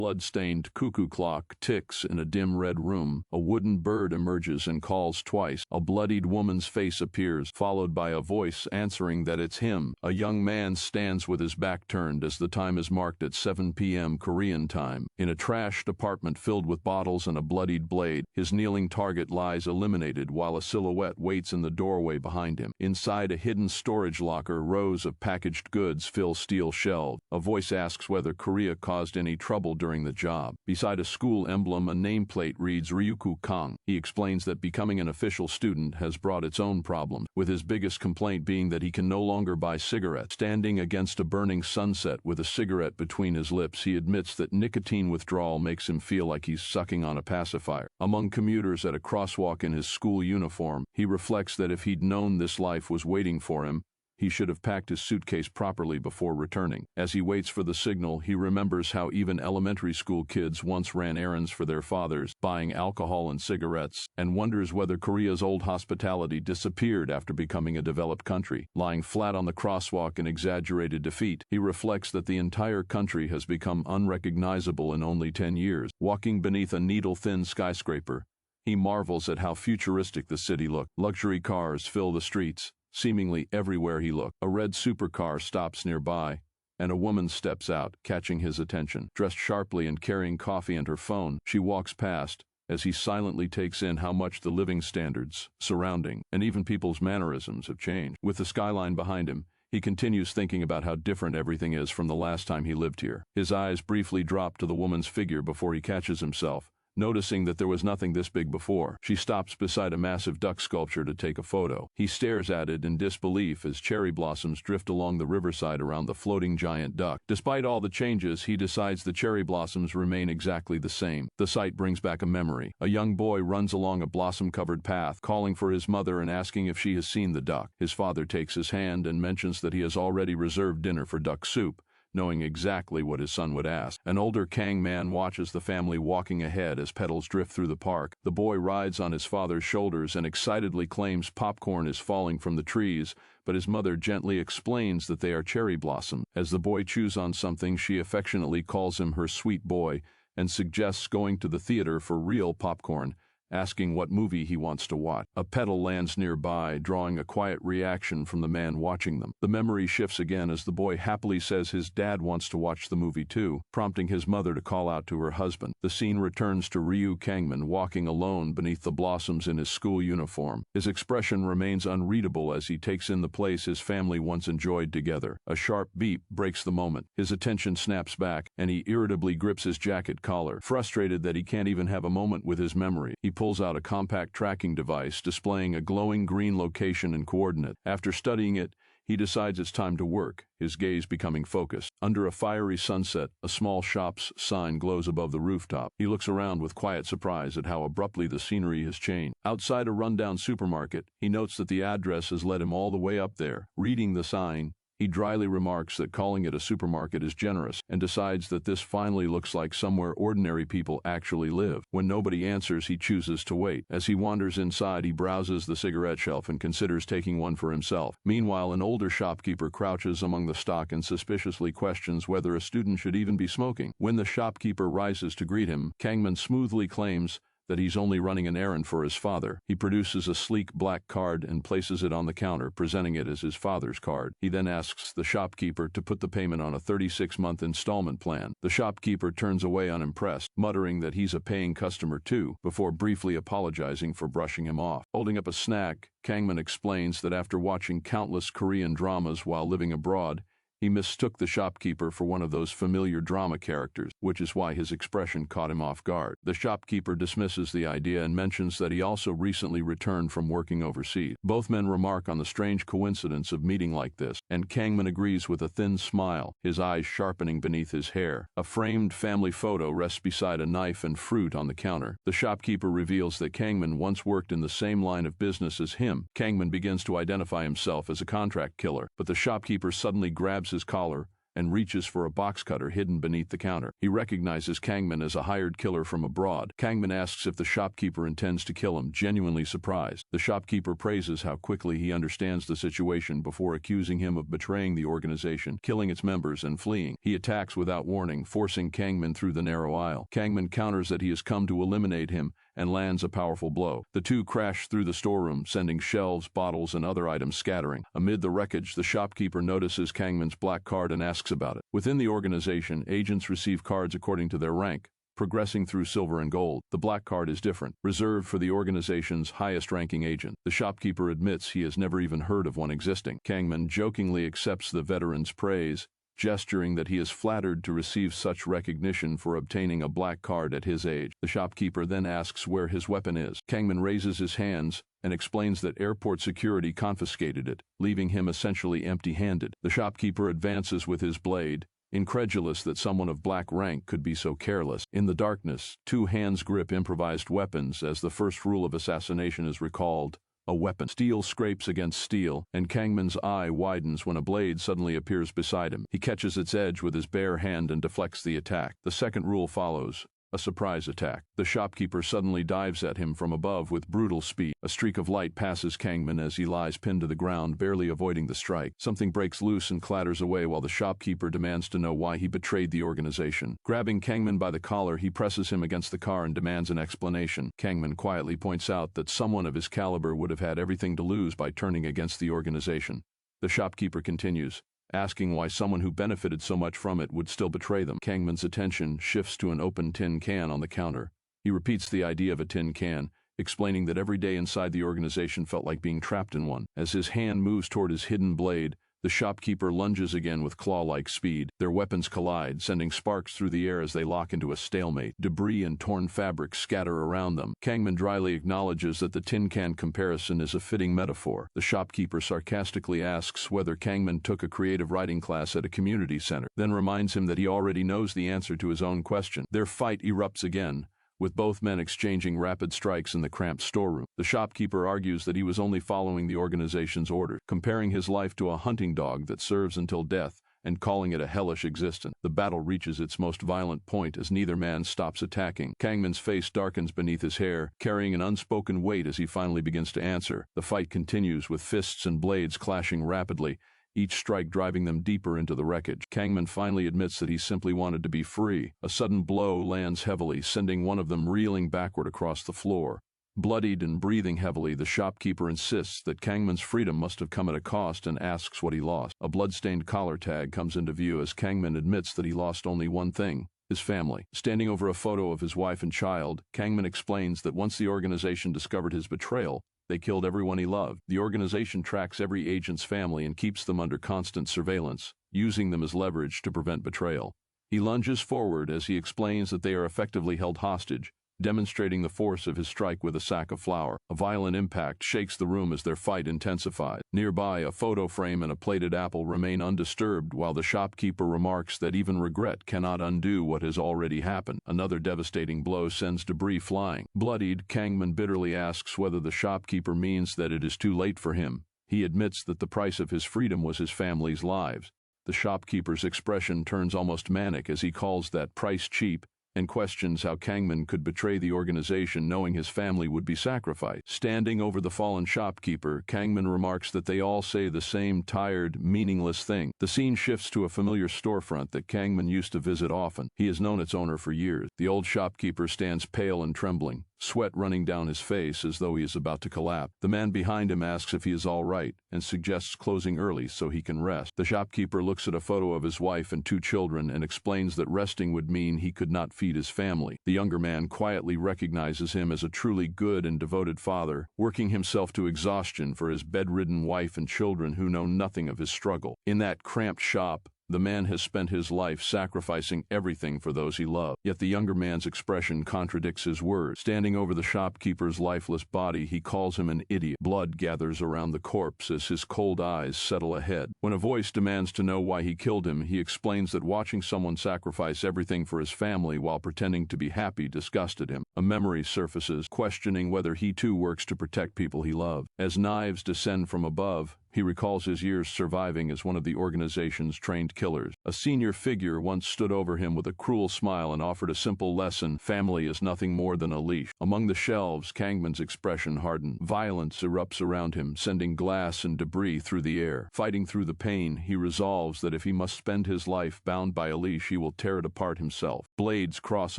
blood-stained cuckoo clock ticks in a dim red room. A wooden bird emerges and calls twice. A bloodied woman's face appears, followed by a voice answering that it's him. A young man stands with his back turned as the time is marked at 7 p.m. Korean time. In a trashed apartment filled with bottles and a bloodied blade, his kneeling target lies eliminated while a silhouette waits in the doorway behind him. Inside a hidden storage locker, rows of packaged goods fill steel shelves. A voice asks whether Korea caused any trouble during the job. Beside a school emblem, a nameplate reads Ryu Kang. He explains that becoming an official student has brought its own problems, with his biggest complaint being that he can no longer buy cigarettes. Standing against a burning sunset with a cigarette between his lips, he admits that nicotine withdrawal makes him feel like he's sucking on a pacifier. Among commuters at a crosswalk in his school uniform, he reflects that if he'd known this life was waiting for him, he should have packed his suitcase properly before returning. As he waits for the signal, he remembers how even elementary school kids once ran errands for their fathers, buying alcohol and cigarettes, and wonders whether Korea's old hospitality disappeared after becoming a developed country. Lying flat on the crosswalk in exaggerated defeat, he reflects that the entire country has become unrecognizable in only 10 years. Walking beneath a needle-thin skyscraper, he marvels at how futuristic the city looked. Luxury cars fill the streets, seemingly everywhere he looked. A red supercar stops nearby, and a woman steps out, catching his attention. Dressed sharply and carrying coffee and her phone, she walks past as he silently takes in how much the living standards surrounding and even people's mannerisms have changed. With the skyline behind him, he continues thinking about how different everything is from the last time he lived here. His eyes briefly drop to the woman's figure before he catches himself, noticing that there was nothing this big before. She stops beside a massive duck sculpture to take a photo. He stares at it in disbelief as cherry blossoms drift along the riverside around the floating giant duck. Despite all the changes, he decides the cherry blossoms remain exactly the same. The sight brings back a memory. A young boy runs along a blossom-covered path, calling for his mother and asking if she has seen the duck. His father takes his hand and mentions that he has already reserved dinner for duck soup, knowing exactly what his son would ask. An older Kang man watches the family walking ahead as petals drift through the park. The boy rides on his father's shoulders and excitedly claims popcorn is falling from the trees, but his mother gently explains that they are cherry blossom. As the boy chews on something, she affectionately calls him her sweet boy and suggests going to the theater for real popcorn, asking what movie he wants to watch. A petal lands nearby, drawing a quiet reaction from the man watching them. The memory shifts again as the boy happily says his dad wants to watch the movie too, prompting his mother to call out to her husband. The scene returns to Ryu Kang-min walking alone beneath the blossoms in his school uniform. His expression remains unreadable as he takes in the place his family once enjoyed together. A sharp beep breaks the moment. His attention snaps back, and he irritably grips his jacket collar. Frustrated that he can't even have a moment with his memory, he pulls out a compact tracking device displaying a glowing green location and coordinate. After studying it, he decides it's time to work, his gaze becoming focused. Under a fiery sunset, a small shop's sign glows above the rooftop. He looks around with quiet surprise at how abruptly the scenery has changed. Outside a rundown supermarket, he notes that the address has led him all the way up there. Reading the sign, he dryly remarks that calling it a supermarket is generous, and decides that this finally looks like somewhere ordinary people actually live. When nobody answers, he chooses to wait. As he wanders inside, he browses the cigarette shelf and considers taking one for himself. Meanwhile, an older shopkeeper crouches among the stock and suspiciously questions whether a student should even be smoking. When the shopkeeper rises to greet him, Kang-min smoothly claims that he's only running an errand for his father. He produces a sleek black card and places it on the counter, presenting it as his father's card. He then asks the shopkeeper to put the payment on a 36-month installment plan. The shopkeeper turns away unimpressed, muttering that he's a paying customer too, before briefly apologizing for brushing him off. Holding up a snack, Kang-min explains that after watching countless Korean dramas while living abroad, he mistook the shopkeeper for one of those familiar drama characters, which is why his expression caught him off guard. The shopkeeper dismisses the idea and mentions that he also recently returned from working overseas. Both men remark on the strange coincidence of meeting like this, and Kang-min agrees with a thin smile, his eyes sharpening beneath his hair. A framed family photo rests beside a knife and fruit on the counter. The shopkeeper reveals that Kang-min once worked in the same line of business as him. Kang-min begins to identify himself as a contract killer, but the shopkeeper suddenly grabs his collar and reaches for a box cutter hidden beneath the counter. He recognizes Kang-min as a hired killer from abroad. Kang-min asks if the shopkeeper intends to kill him, genuinely surprised. The shopkeeper praises how quickly he understands the situation before accusing him of betraying the organization, killing its members, and fleeing. He attacks without warning, forcing Kang-min through the narrow aisle. Kang-min counters that he has come to eliminate him and lands a powerful blow. The two crash through the storeroom, sending shelves, bottles, and other items scattering. Amid the wreckage, the shopkeeper notices Kang-min's black card and asks about it. Within the organization, agents receive cards according to their rank, progressing through silver and gold. The black card is different, reserved for the organization's highest-ranking agent. The shopkeeper admits he has never even heard of one existing. Kang-min jokingly accepts the veteran's praise, gesturing that he is flattered to receive such recognition for obtaining a black card at his age. The shopkeeper then asks where his weapon is. Kang-min raises his hands and explains that airport security confiscated it, leaving him essentially empty-handed. The shopkeeper advances with his blade, incredulous that someone of black rank could be so careless. In the darkness, two hands grip improvised weapons as the first rule of assassination is recalled. A weapon. Steel scrapes against steel, and Kang-min's eye widens when a blade suddenly appears beside him. He catches its edge with his bare hand and deflects the attack. The second rule follows. A surprise attack. The shopkeeper suddenly dives at him from above with brutal speed. A streak of light passes Kang-min as he lies pinned to the ground, barely avoiding the strike. Something breaks loose and clatters away while the shopkeeper demands to know why he betrayed the organization. Grabbing Kang-min by the collar, he presses him against the car and demands an explanation. Kang-min quietly points out that someone of his caliber would have had everything to lose by turning against the organization. The shopkeeper continues, asking why someone who benefited so much from it would still betray them. Kang-min's attention shifts to an open tin can on the counter. He repeats the idea of a tin can, explaining that every day inside the organization felt like being trapped in one. As his hand moves toward his hidden blade, the shopkeeper lunges again with claw-like speed. Their weapons collide, sending sparks through the air as they lock into a stalemate. Debris and torn fabric scatter around them. Kang-min dryly acknowledges that the tin can comparison is a fitting metaphor. The shopkeeper sarcastically asks whether Kang-min took a creative writing class at a community center, then reminds him that he already knows the answer to his own question. Their fight erupts again, with both men exchanging rapid strikes in the cramped storeroom. The shopkeeper argues that he was only following the organization's orders, comparing his life to a hunting dog that serves until death and calling it a hellish existence. The battle reaches its most violent point as neither man stops attacking. Kang-min's face darkens beneath his hair, carrying an unspoken weight as he finally begins to answer. The fight continues with fists and blades clashing rapidly, each strike driving them deeper into the wreckage. Kang-min finally admits that he simply wanted to be free. A sudden blow lands heavily, sending one of them reeling backward across the floor. Bloodied and breathing heavily, the shopkeeper insists that Kang-min's freedom must have come at a cost and asks what he lost. A blood-stained collar tag comes into view as Kang-min admits that he lost only one thing: his family. Standing over a photo of his wife and child, Kang-min explains that once the organization discovered his betrayal, they killed everyone he loved. The organization tracks every agent's family and keeps them under constant surveillance, using them as leverage to prevent betrayal. He lunges forward as he explains that they are effectively held hostage, demonstrating the force of his strike with a sack of flour. A violent impact shakes the room as their fight intensifies. Nearby, a photo frame and a plated apple remain undisturbed, while the shopkeeper remarks that even regret cannot undo what has already happened. Another devastating blow sends debris flying. Bloodied, Kang-min bitterly asks whether the shopkeeper means that it is too late for him. He admits that the price of his freedom was his family's lives. The shopkeeper's expression turns almost manic as he calls that price cheap and questions how Kang-min could betray the organization knowing his family would be sacrificed. Standing over the fallen shopkeeper, Kang-min remarks that they all say the same tired, meaningless thing. The scene shifts to a familiar storefront that Kang-min used to visit often. He has known its owner for years. The old shopkeeper stands pale and trembling, sweat running down his face as though he is about to collapse. The man behind him asks if he is all right and suggests closing early so he can rest. The shopkeeper looks at a photo of his wife and two children and explains that resting would mean he could not feed his family. The younger man quietly recognizes him as a truly good and devoted father, working himself to exhaustion for his bedridden wife and children who know nothing of his struggle. In that cramped shop, the man has spent his life sacrificing everything for those he loved. Yet the younger man's expression contradicts his words. Standing over the shopkeeper's lifeless body, he calls him an idiot. Blood gathers around the corpse as his cold eyes settle ahead. When a voice demands to know why he killed him, he explains that watching someone sacrifice everything for his family while pretending to be happy disgusted him. A memory surfaces, questioning whether he too works to protect people he loved. As knives descend from above, He recalls his years surviving as one of the organization's trained killers. A senior figure once stood over him with a cruel smile and offered a simple lesson: family is nothing more than a leash. Among the shelves, Kang-min's expression hardened. Violence erupts around him, sending glass and debris through the air. Fighting through the pain, he resolves that if he must spend his life bound by a leash, he will tear it apart himself. Blades cross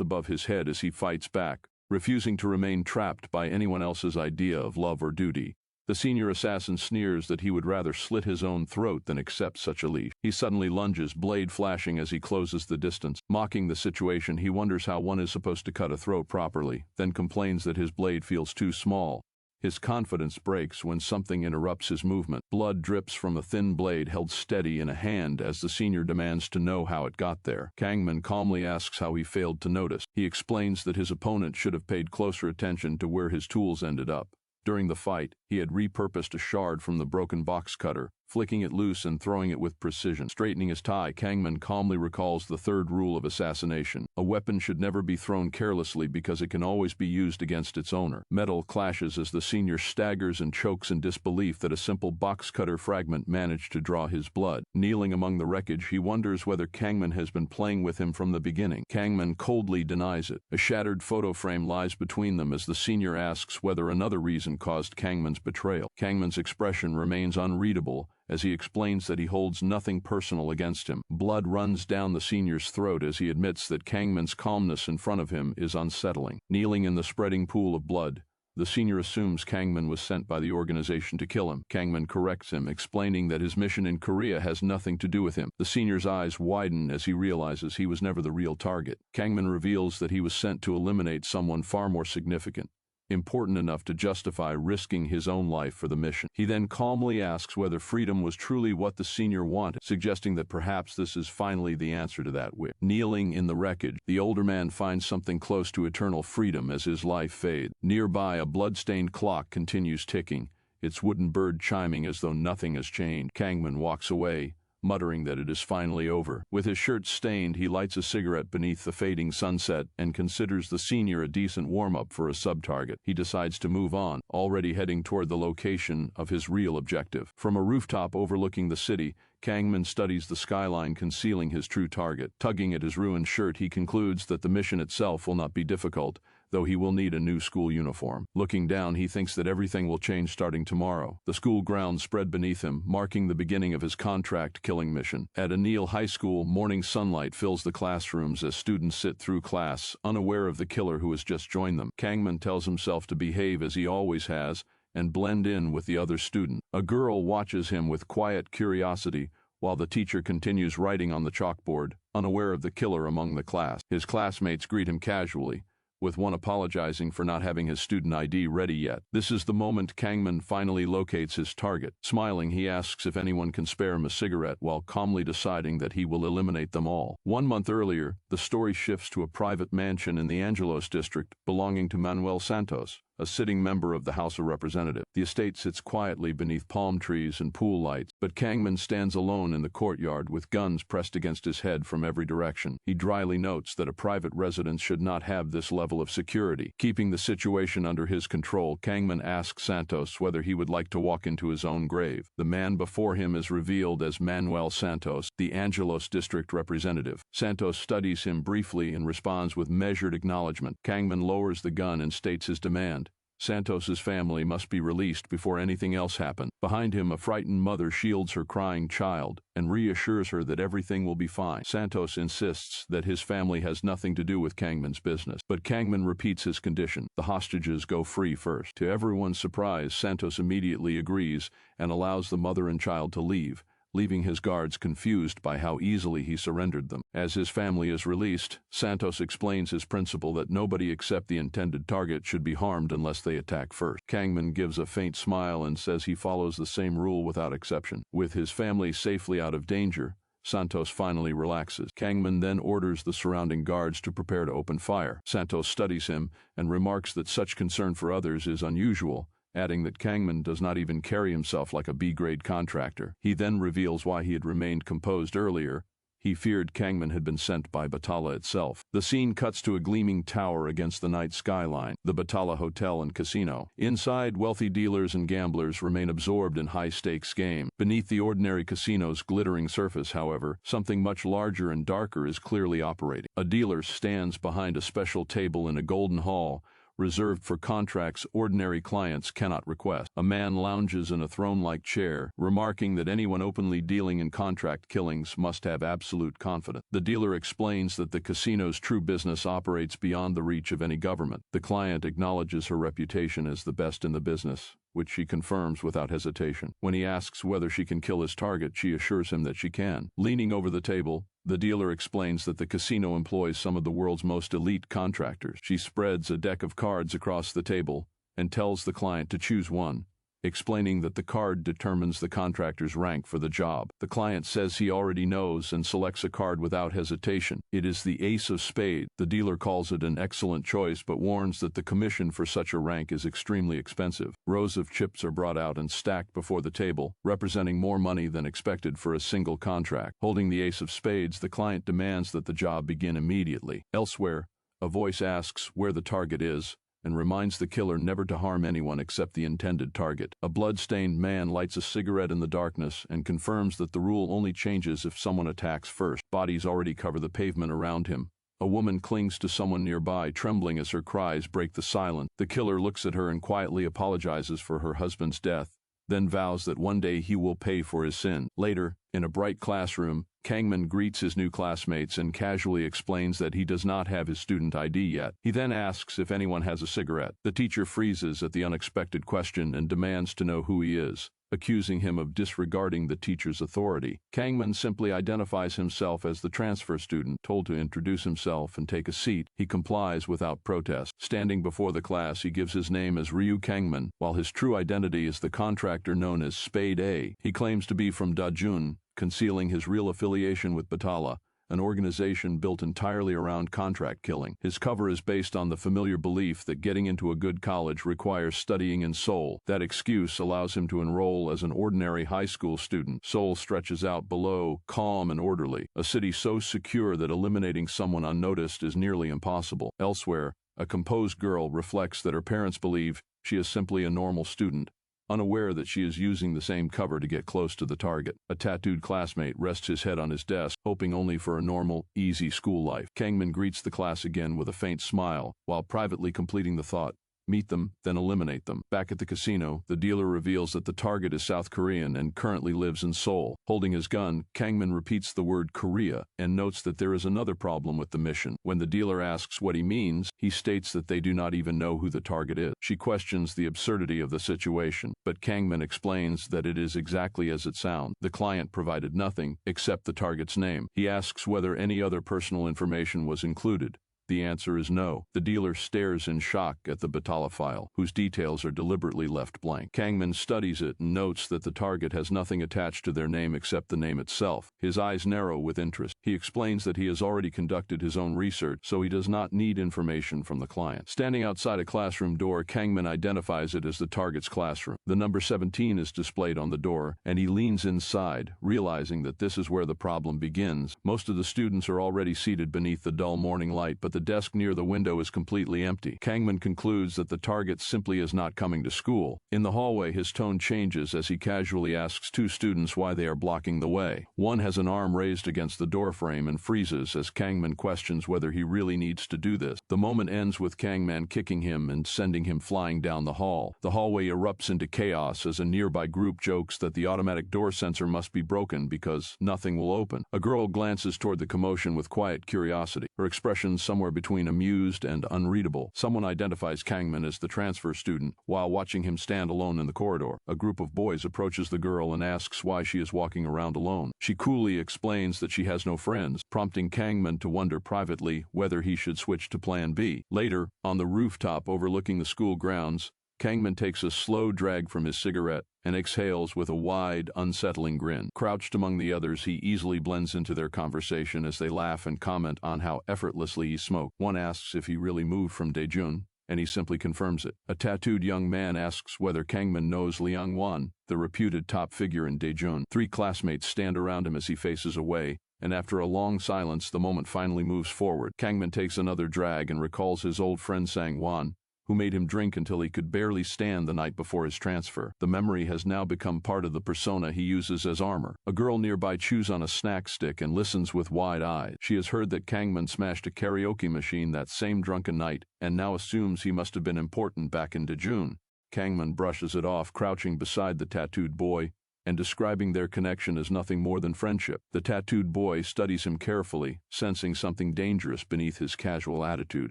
above his head as he fights back, refusing to remain trapped by anyone else's idea of love or duty. The senior assassin sneers that he would rather slit his own throat than accept such a leash. He suddenly lunges, blade flashing as he closes the distance. Mocking the situation, he wonders how one is supposed to cut a throat properly, then complains that his blade feels too small. His confidence breaks when something interrupts his movement. Blood drips from a thin blade held steady in a hand as the senior demands to know how it got there. Kang-min calmly asks how he failed to notice. He explains that his opponent should have paid closer attention to where his tools ended up. During the fight, he had repurposed a shard from the broken box cutter, flicking it loose and throwing it with precision. Straightening his tie, Kang-min calmly recalls the third rule of assassination. A weapon should never be thrown carelessly because it can always be used against its owner. Metal clashes as the senior staggers and chokes in disbelief that a simple box cutter fragment managed to draw his blood. Kneeling among the wreckage, he wonders whether Kang-min has been playing with him from the beginning. Kang-min coldly denies it. A shattered photo frame lies between them as the senior asks whether another reason caused Kang-min's betrayal. Kang-min's expression remains unreadable as he explains that he holds nothing personal against him. Blood runs down the senior's throat as he admits that Kang-min's calmness in front of him is unsettling. Kneeling in the spreading pool of blood, the senior assumes Kang-min was sent by the organization to kill him. Kang-min corrects him, explaining that his mission in Korea has nothing to do with him. The senior's eyes widen as he realizes he was never the real target. Kang-min reveals that he was sent to eliminate someone far more significant, important enough to justify risking his own life for the mission. He then calmly asks whether freedom was truly what the senior wanted, suggesting that perhaps this is finally the answer to that wish. Kneeling in the wreckage, the older man finds something close to eternal freedom as his life fades. Nearby, a blood-stained clock continues ticking, its wooden bird chiming as though nothing has changed. Kang-min walks away, muttering that it is finally over. With his shirt stained, he lights a cigarette beneath the fading sunset and considers the senior a decent warm-up for a sub-target. He decides to move on, already heading toward the location of his real objective. From a rooftop overlooking the city, Kang-min studies the skyline concealing his true target. Tugging at his ruined shirt, he concludes that the mission itself will not be difficult, though he will need a new school uniform. Looking down, he thinks that everything will change starting tomorrow. The school grounds spread beneath him, marking the beginning of his contract-killing mission. At Anil High School, morning sunlight fills the classrooms as students sit through class, unaware of the killer who has just joined them. Kang-min tells himself to behave as he always has and blend in with the other students. A girl watches him with quiet curiosity while the teacher continues writing on the chalkboard, unaware of the killer among the class. His classmates greet him casually, with one apologizing for not having his student ID ready yet. This is the moment Kang-min finally locates his target. Smiling, he asks if anyone can spare him a cigarette while calmly deciding that he will eliminate them all. 1 month earlier, the story shifts to a private mansion in the Angelos district belonging to Manuel Santos, a sitting member of the House of Representatives. The estate sits quietly beneath palm trees and pool lights, but Kang-min stands alone in the courtyard with guns pressed against his head from every direction. He dryly notes that a private residence should not have this level of security. Keeping the situation under his control, Kang-min asks Santos whether he would like to walk into his own grave. The man before him is revealed as Manuel Santos, the Angelos district representative. Santos studies him briefly and responds with measured acknowledgement. Kang-min lowers the gun and states his demand: Santos's family must be released before anything else happens. Behind him, a frightened mother shields her crying child and reassures her that everything will be fine. Santos insists that his family has nothing to do with Kang-min's business, but Kang-min repeats his condition: the hostages go free first. To everyone's surprise, Santos immediately agrees and allows the mother and child to leave, leaving his guards confused by how easily he surrendered them. As his family is released, Santos explains his principle that nobody except the intended target should be harmed unless they attack first. Kang-min gives a faint smile and says he follows the same rule without exception. With his family safely out of danger, Santos finally relaxes. Kang-min then orders the surrounding guards to prepare to open fire. Santos studies him and remarks that such concern for others is unusual, adding that Kang-min does not even carry himself like a B-grade contractor. He then reveals why he had remained composed earlier, He feared Kang-min had been sent by Batala itself. The scene cuts to a gleaming tower against the night skyline, the Batala Hotel and Casino. Inside, wealthy dealers and gamblers remain absorbed in high-stakes game. Beneath the ordinary casino's glittering surface, however, something much larger and darker is clearly operating. A dealer stands behind a special table in a golden hall, reserved for contracts ordinary clients cannot request. A man lounges in a throne-like chair, remarking that anyone openly dealing in contract killings must have absolute confidence. The dealer explains that the casino's true business operates beyond the reach of any government. The client acknowledges her reputation as the best in the business, which she confirms without hesitation. When he asks whether she can kill his target, she assures him that she can. Leaning over the table, the dealer explains that the casino employs some of the world's most elite contractors. She spreads a deck of cards across the table and tells the client to choose one, explaining that the card determines the contractor's rank for the job. The client says he already knows and selects a card without hesitation. It is the Ace of Spades. The dealer calls it an excellent choice but warns that the commission for such a rank is extremely expensive. Rows of chips are brought out and stacked before the table, representing more money than expected for a single contract. Holding the Ace of Spades, the client demands that the job begin immediately. Elsewhere, a voice asks where the target is, and reminds the killer never to harm anyone except the intended target. A blood-stained man lights a cigarette in the darkness and confirms that the rule only changes if someone attacks first. Bodies already cover the pavement around him. A woman clings to someone nearby, trembling as her cries break the silence. The killer looks at her and quietly apologizes for her husband's death, then vows that one day he will pay for his sin. Later, in a bright classroom, Kang-min greets his new classmates and casually explains that he does not have his student ID yet. He then asks if anyone has a cigarette. The teacher freezes at the unexpected question and demands to know who he is, accusing him of disregarding the teacher's authority. Kang-min simply identifies himself as the transfer student. Told to introduce himself and take a seat, he complies without protest. Standing before the class, he gives his name as Ryu Kang-min, while his true identity is the contractor known as Spade A. He claims to be from Dajun, concealing his real affiliation with Batala, an organization built entirely around contract killing. His cover is based on the familiar belief that getting into a good college requires studying in Seoul. That excuse allows him to enroll as an ordinary high school student. Seoul stretches out below, calm and orderly, a city so secure that eliminating someone unnoticed is nearly impossible. Elsewhere, a composed girl reflects that her parents believe she is simply a normal student, unaware that she is using the same cover to get close to the target. A tattooed classmate rests his head on his desk, hoping only for a normal, easy school life. Kang-min greets the class again with a faint smile, while privately completing the thought, "Meet them, then eliminate them." Back at the casino, the dealer reveals that the target is South Korean and currently lives in Seoul. Holding his gun, Kang-min repeats the word Korea and notes that there is another problem with the mission. When the dealer asks what he means, he states that they do not even know who the target is. She questions the absurdity of the situation, but Kang-min explains that it is exactly as it sounds. The client provided nothing except the target's name. He asks whether any other personal information was included. The answer is no. The dealer stares in shock at the Batala file, whose details are deliberately left blank. Kang-min studies it and notes that the target has nothing attached to their name except the name itself. His eyes narrow with interest. He explains that he has already conducted his own research, so he does not need information from the client. Standing outside a classroom door, Kang-min identifies it as the target's classroom. The number 17 is displayed on the door, and he leans inside, realizing that this is where the problem begins. Most of the students are already seated beneath the dull morning light, but the desk near the window is completely empty. Kang-min concludes that the target simply is not coming to school. In the hallway, his tone changes as he casually asks two students why they are blocking the way. One has an arm raised against the doorframe and freezes as Kang-min questions whether he really needs to do this. The moment ends with Kang-man kicking him and sending him flying down the hall. The hallway erupts into chaos as a nearby group jokes that the automatic door sensor must be broken because nothing will open. A girl glances toward the commotion with quiet curiosity, her expression somewhere between amused and unreadable. Someone identifies Kang-min as the transfer student while watching him stand alone in the corridor. A group of boys approaches the girl and asks why she is walking around alone. She coolly explains that she has no friends, prompting Kang-min to wonder privately whether he should switch to plan B. Later, on the rooftop overlooking the school grounds, Kang-min takes a slow drag from his cigarette and exhales with a wide, unsettling grin. Crouched among the others, he easily blends into their conversation as they laugh and comment on how effortlessly he smoked. One asks if he really moved from Daejeon, and he simply confirms it. A tattooed young man asks whether Kang-min knows Liang Wan, the reputed top figure in Daejeon. Three classmates stand around him as he faces away, and after a long silence the moment finally moves forward. Kang-min takes another drag and recalls his old friend Sang-won, who made him drink until he could barely stand the night before his transfer. The memory has now become part of the persona he uses as armor. A girl nearby chews on a snack stick and listens with wide eyes. She has heard that Kang-min smashed a karaoke machine that same drunken night and now assumes he must have been important back in Daejeon. Kang-min brushes it off, crouching beside the tattooed boy and describing their connection as nothing more than friendship. The tattooed boy studies him carefully, sensing something dangerous beneath his casual attitude.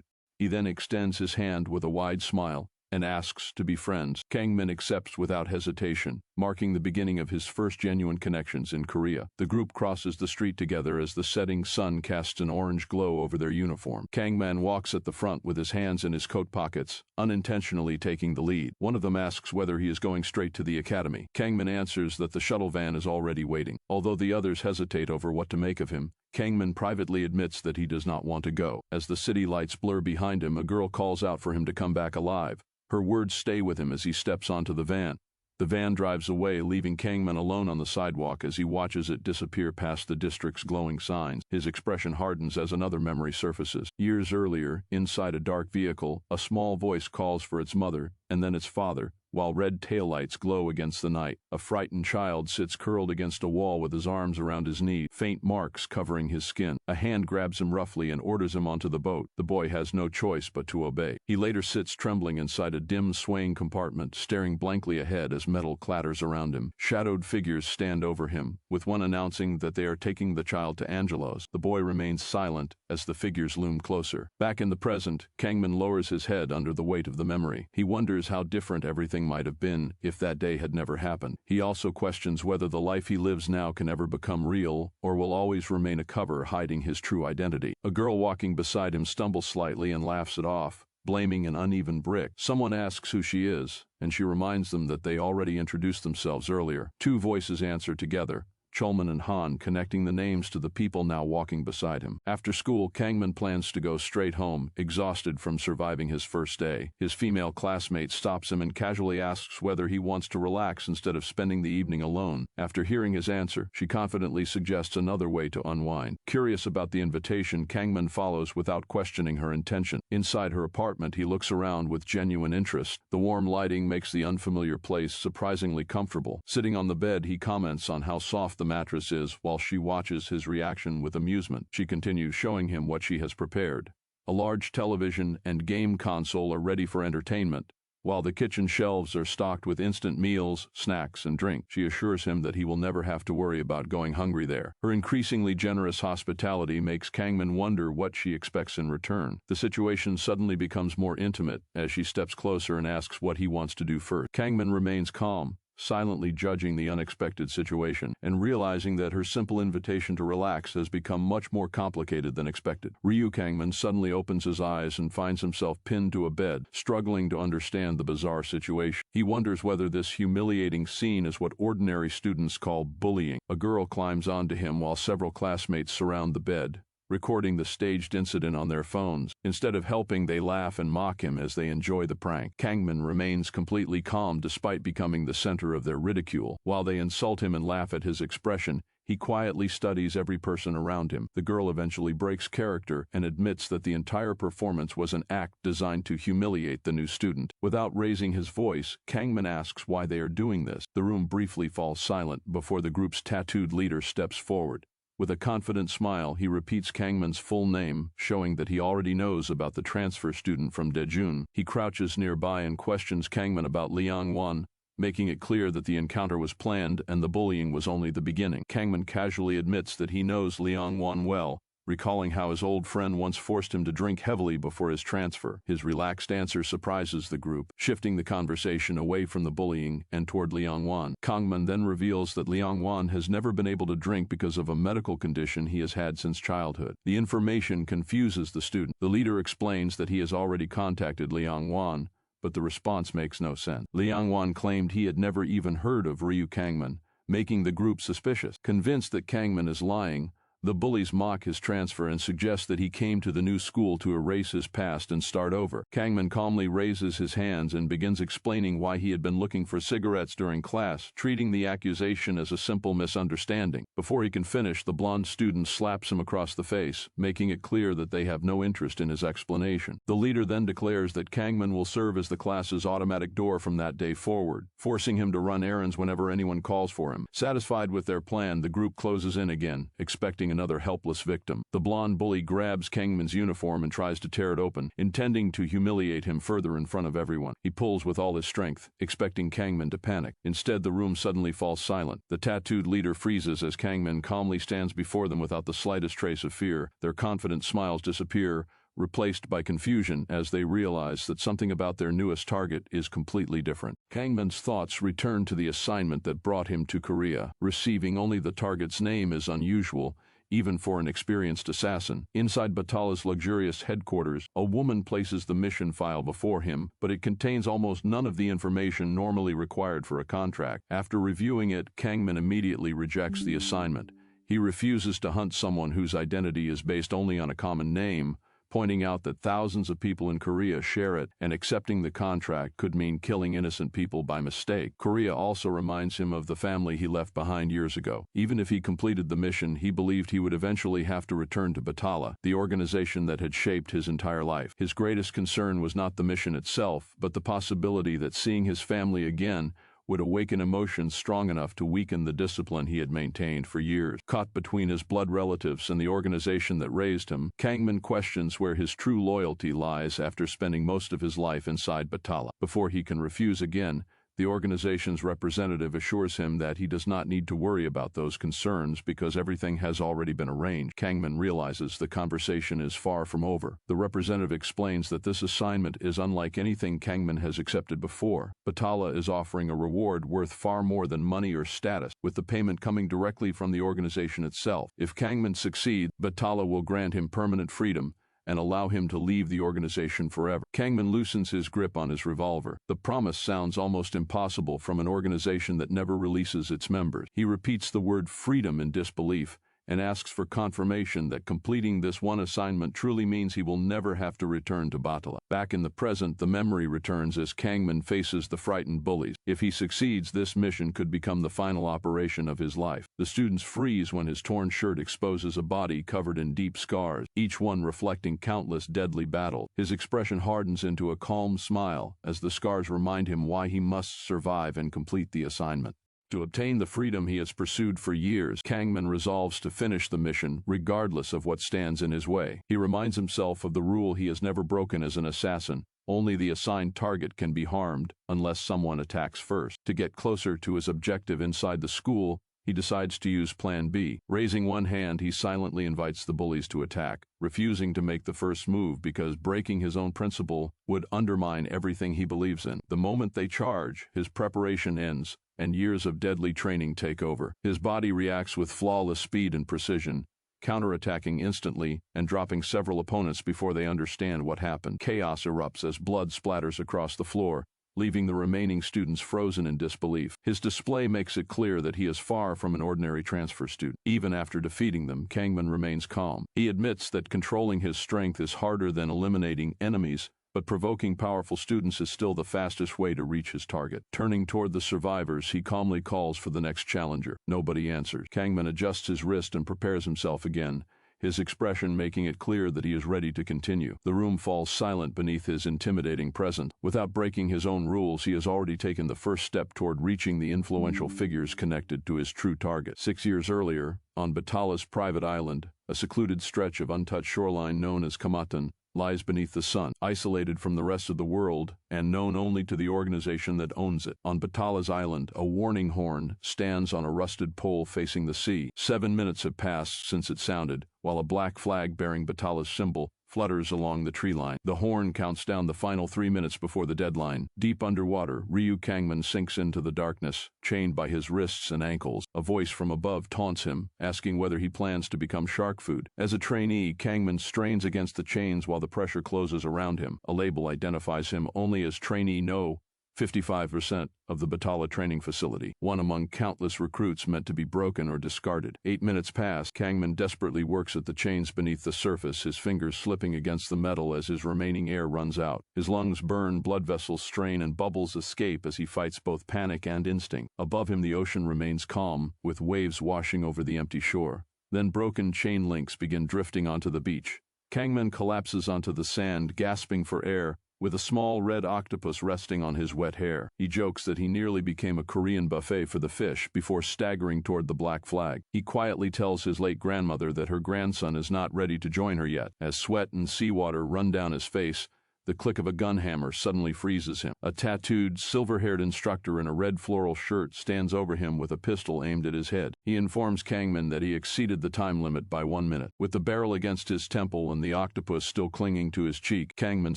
He then extends his hand with a wide smile and asks to be friends. Kang-min accepts without hesitation, marking the beginning of his first genuine connections in Korea. The group crosses the street together as the setting sun casts an orange glow over their uniform. Kang-man walks at the front with his hands in his coat pockets, unintentionally taking the lead. One of them asks whether he is going straight to the academy. Kang-min answers that the shuttle van is already waiting. Although the others hesitate over what to make of him, Kang-min privately admits that he does not want to go. As the city lights blur behind him, a girl calls out for him to come back alive. Her words stay with him as he steps onto the van. The van drives away, leaving Kang-min alone on the sidewalk as he watches it disappear past the district's glowing signs. His expression hardens as another memory surfaces. Years earlier, inside a dark vehicle, a small voice calls for its mother and then its father, while red taillights glow against the night. A frightened child sits curled against a wall with his arms around his knee, faint marks covering his skin. A hand grabs him roughly and orders him onto the boat. The boy has no choice but to obey. He later sits trembling inside a dim, swaying compartment, staring blankly ahead as metal clatters around him. Shadowed figures stand over him, with one announcing that they are taking the child to Angelo's. The boy remains silent as the figures loom closer. Back in the present, Kang-min lowers his head under the weight of the memory. He wonders how different everything might have been if that day had never happened. He also questions whether the life he lives now can ever become real or will always remain a cover hiding his true identity. A girl walking beside him stumbles slightly and laughs it off, blaming an uneven brick. Someone asks who she is, and she reminds them that they already introduced themselves earlier. Two voices answer together, Cholman and Han, connecting the names to the people now walking beside him. After school, Kang-min plans to go straight home, exhausted from surviving his first day. His female classmate stops him and casually asks whether he wants to relax instead of spending the evening alone. After hearing his answer, she confidently suggests another way to unwind. Curious about the invitation, Kang-min follows without questioning her intention. Inside her apartment, he looks around with genuine interest. The warm lighting makes the unfamiliar place surprisingly comfortable. Sitting on the bed, he comments on how soft the mattress is while she watches his reaction with amusement. She continues, showing him what she has prepared. A large television and game console are ready for entertainment, while the kitchen shelves are stocked with instant meals, snacks, and drink. She assures him that he will never have to worry about going hungry there. Her increasingly generous hospitality makes Kang-min wonder what she expects in return. The situation suddenly becomes more intimate as she steps closer and asks what he wants to do first. Kang-min remains calm, silently judging the unexpected situation, and realizing that her simple invitation to relax has become much more complicated than expected. Ryu Kang-min suddenly opens his eyes and finds himself pinned to a bed, struggling to understand the bizarre situation. He wonders whether this humiliating scene is what ordinary students call bullying. A girl climbs onto him while several classmates surround the bed, recording the staged incident on their phones. Instead of helping, they laugh and mock him as they enjoy the prank. Kang-min remains completely calm despite becoming the center of their ridicule. While they insult him and laugh at his expression, he quietly studies every person around him. The girl eventually breaks character and admits that the entire performance was an act designed to humiliate the new student. Without raising his voice, Kang-min asks why they are doing this. The room briefly falls silent before the group's tattooed leader steps forward. With a confident smile, he repeats Kang-min's full name, showing that he already knows about the transfer student from Daejeon. He crouches nearby and questions Kang-min about Liang-won, making it clear that the encounter was planned and the bullying was only the beginning. Kang-min casually admits that he knows Liang-won well, recalling how his old friend once forced him to drink heavily before his transfer. His relaxed answer surprises the group, shifting the conversation away from the bullying and toward Liang-won. Kang-min then reveals that Liang-won has never been able to drink because of a medical condition he has had since childhood. The information confuses the student. The leader explains that he has already contacted Liang-won, but the response makes no sense. Liang-won claimed he had never even heard of Ryu Kang-min, making the group suspicious. Convinced that Kang-min is lying, The bullies mock his transfer and suggest that he came to the new school to erase his past and start over. Kang-min calmly raises his hands and begins explaining why he had been looking for cigarettes during class, treating the accusation as a simple misunderstanding. Before he can finish, the blonde student slaps him across the face, making it clear that they have no interest in his explanation. The leader then declares that Kang-min will serve as the class's automatic door from that day forward, forcing him to run errands whenever anyone calls for him. Satisfied with their plan, the group closes in again, expecting another helpless victim. The blonde bully grabs Kang-min's uniform and tries to tear it open, intending to humiliate him further in front of everyone. He pulls with all his strength, expecting Kang-min to panic. Instead, the room suddenly falls silent. The tattooed leader freezes as Kang-min calmly stands before them without the slightest trace of fear. Their confident smiles disappear, replaced by confusion as they realize that something about their newest target is completely different. Kang-min's thoughts return to the assignment that brought him to Korea. Receiving only the target's name is unusual, even for an experienced assassin. Inside Batala's luxurious headquarters, a woman places the mission file before him, but it contains almost none of the information normally required for a contract. After reviewing it, Kang-min immediately rejects the assignment. He refuses to hunt someone whose identity is based only on a common name, pointing out that thousands of people in Korea share it, and accepting the contract could mean killing innocent people by mistake. Korea also reminds him of the family he left behind years ago. Even if he completed the mission, he believed he would eventually have to return to Batala, the organization that had shaped his entire life. His greatest concern was not the mission itself, but the possibility that seeing his family again would awaken emotions strong enough to weaken the discipline he had maintained for years. Caught between his blood relatives and the organization that raised him, Kang-min questions where his true loyalty lies after spending most of his life inside Batala. Before he can refuse again, the organization's representative assures him that he does not need to worry about those concerns because everything has already been arranged. Kang-min realizes the conversation is far from over. The representative explains that this assignment is unlike anything Kang-min has accepted before. Batala is offering a reward worth far more than money or status, with the payment coming directly from the organization itself. If Kang-min succeeds, Batala will grant him permanent freedom and allow him to leave the organization forever. Kang-min loosens his grip on his revolver. The promise sounds almost impossible from an organization that never releases its members. He repeats the word freedom in disbelief and asks for confirmation that completing this one assignment truly means he will never have to return to Batala. Back in the present, the memory returns as Kang-min faces the frightened bullies. If he succeeds, this mission could become the final operation of his life. The students freeze when his torn shirt exposes a body covered in deep scars, each one reflecting countless deadly battles. His expression hardens into a calm smile as the scars remind him why he must survive and complete the assignment. To obtain the freedom he has pursued for years, Kang-min resolves to finish the mission regardless of what stands in his way. He reminds himself of the rule he has never broken as an assassin: only the assigned target can be harmed unless someone attacks first. To get closer to his objective inside the school, he decides to use Plan B. Raising one hand, he silently invites the bullies to attack, refusing to make the first move because breaking his own principle would undermine everything he believes in. The moment they charge, his preparation ends, and years of deadly training take over. His body reacts with flawless speed and precision, counterattacking instantly and dropping several opponents before they understand what happened. Chaos erupts as blood splatters across the floor, leaving the remaining students frozen in disbelief. His display makes it clear that he is far from an ordinary transfer student. Even after defeating them, Kang-min remains calm. He admits that controlling his strength is harder than eliminating enemies, but provoking powerful students is still the fastest way to reach his target. Turning toward the survivors, he calmly calls for the next challenger. Nobody answers. Kang-min adjusts his wrist and prepares himself again, his expression making it clear that he is ready to continue. The room falls silent beneath his intimidating presence. Without breaking his own rules, he has already taken the first step toward reaching the influential figures connected to his true target. 6 years earlier, on Batala's private island, a secluded stretch of untouched shoreline known as Kamatan lies beneath the sun, isolated from the rest of the world and known only to the organization that owns it. On Batala's island, a warning horn stands on a rusted pole facing the sea. 7 minutes have passed since it sounded, while a black flag bearing Batala's symbol flutters along the tree line. The horn counts down the final 3 minutes before the deadline. Deep underwater, Ryu Kang-min sinks into the darkness, chained by his wrists and ankles. A voice from above taunts him, asking whether he plans to become shark food. As a trainee, Kang-min strains against the chains while the pressure closes around him. A label identifies him only as Trainee No 55% of the Batala training facility, one among countless recruits meant to be broken or discarded. 8 minutes pass. Kang-min desperately works at the chains beneath the surface, his fingers slipping against the metal as his remaining air runs out. His lungs burn, blood vessels strain, and bubbles escape as he fights both panic and instinct. Above him the ocean remains calm, with waves washing over the empty shore. Then broken chain links begin drifting onto the beach. Kang-min collapses onto the sand, gasping for air, with a small red octopus resting on his wet hair. He jokes that he nearly became a Korean buffet for the fish before staggering toward the black flag. He quietly tells his late grandmother that her grandson is not ready to join her yet. As sweat and seawater run down his face, the click of a gun hammer suddenly freezes him. A tattooed, silver-haired instructor in a red floral shirt stands over him with a pistol aimed at his head. He informs Kang-min that he exceeded the time limit by 1 minute. With the barrel against his temple and the octopus still clinging to his cheek, Kang-min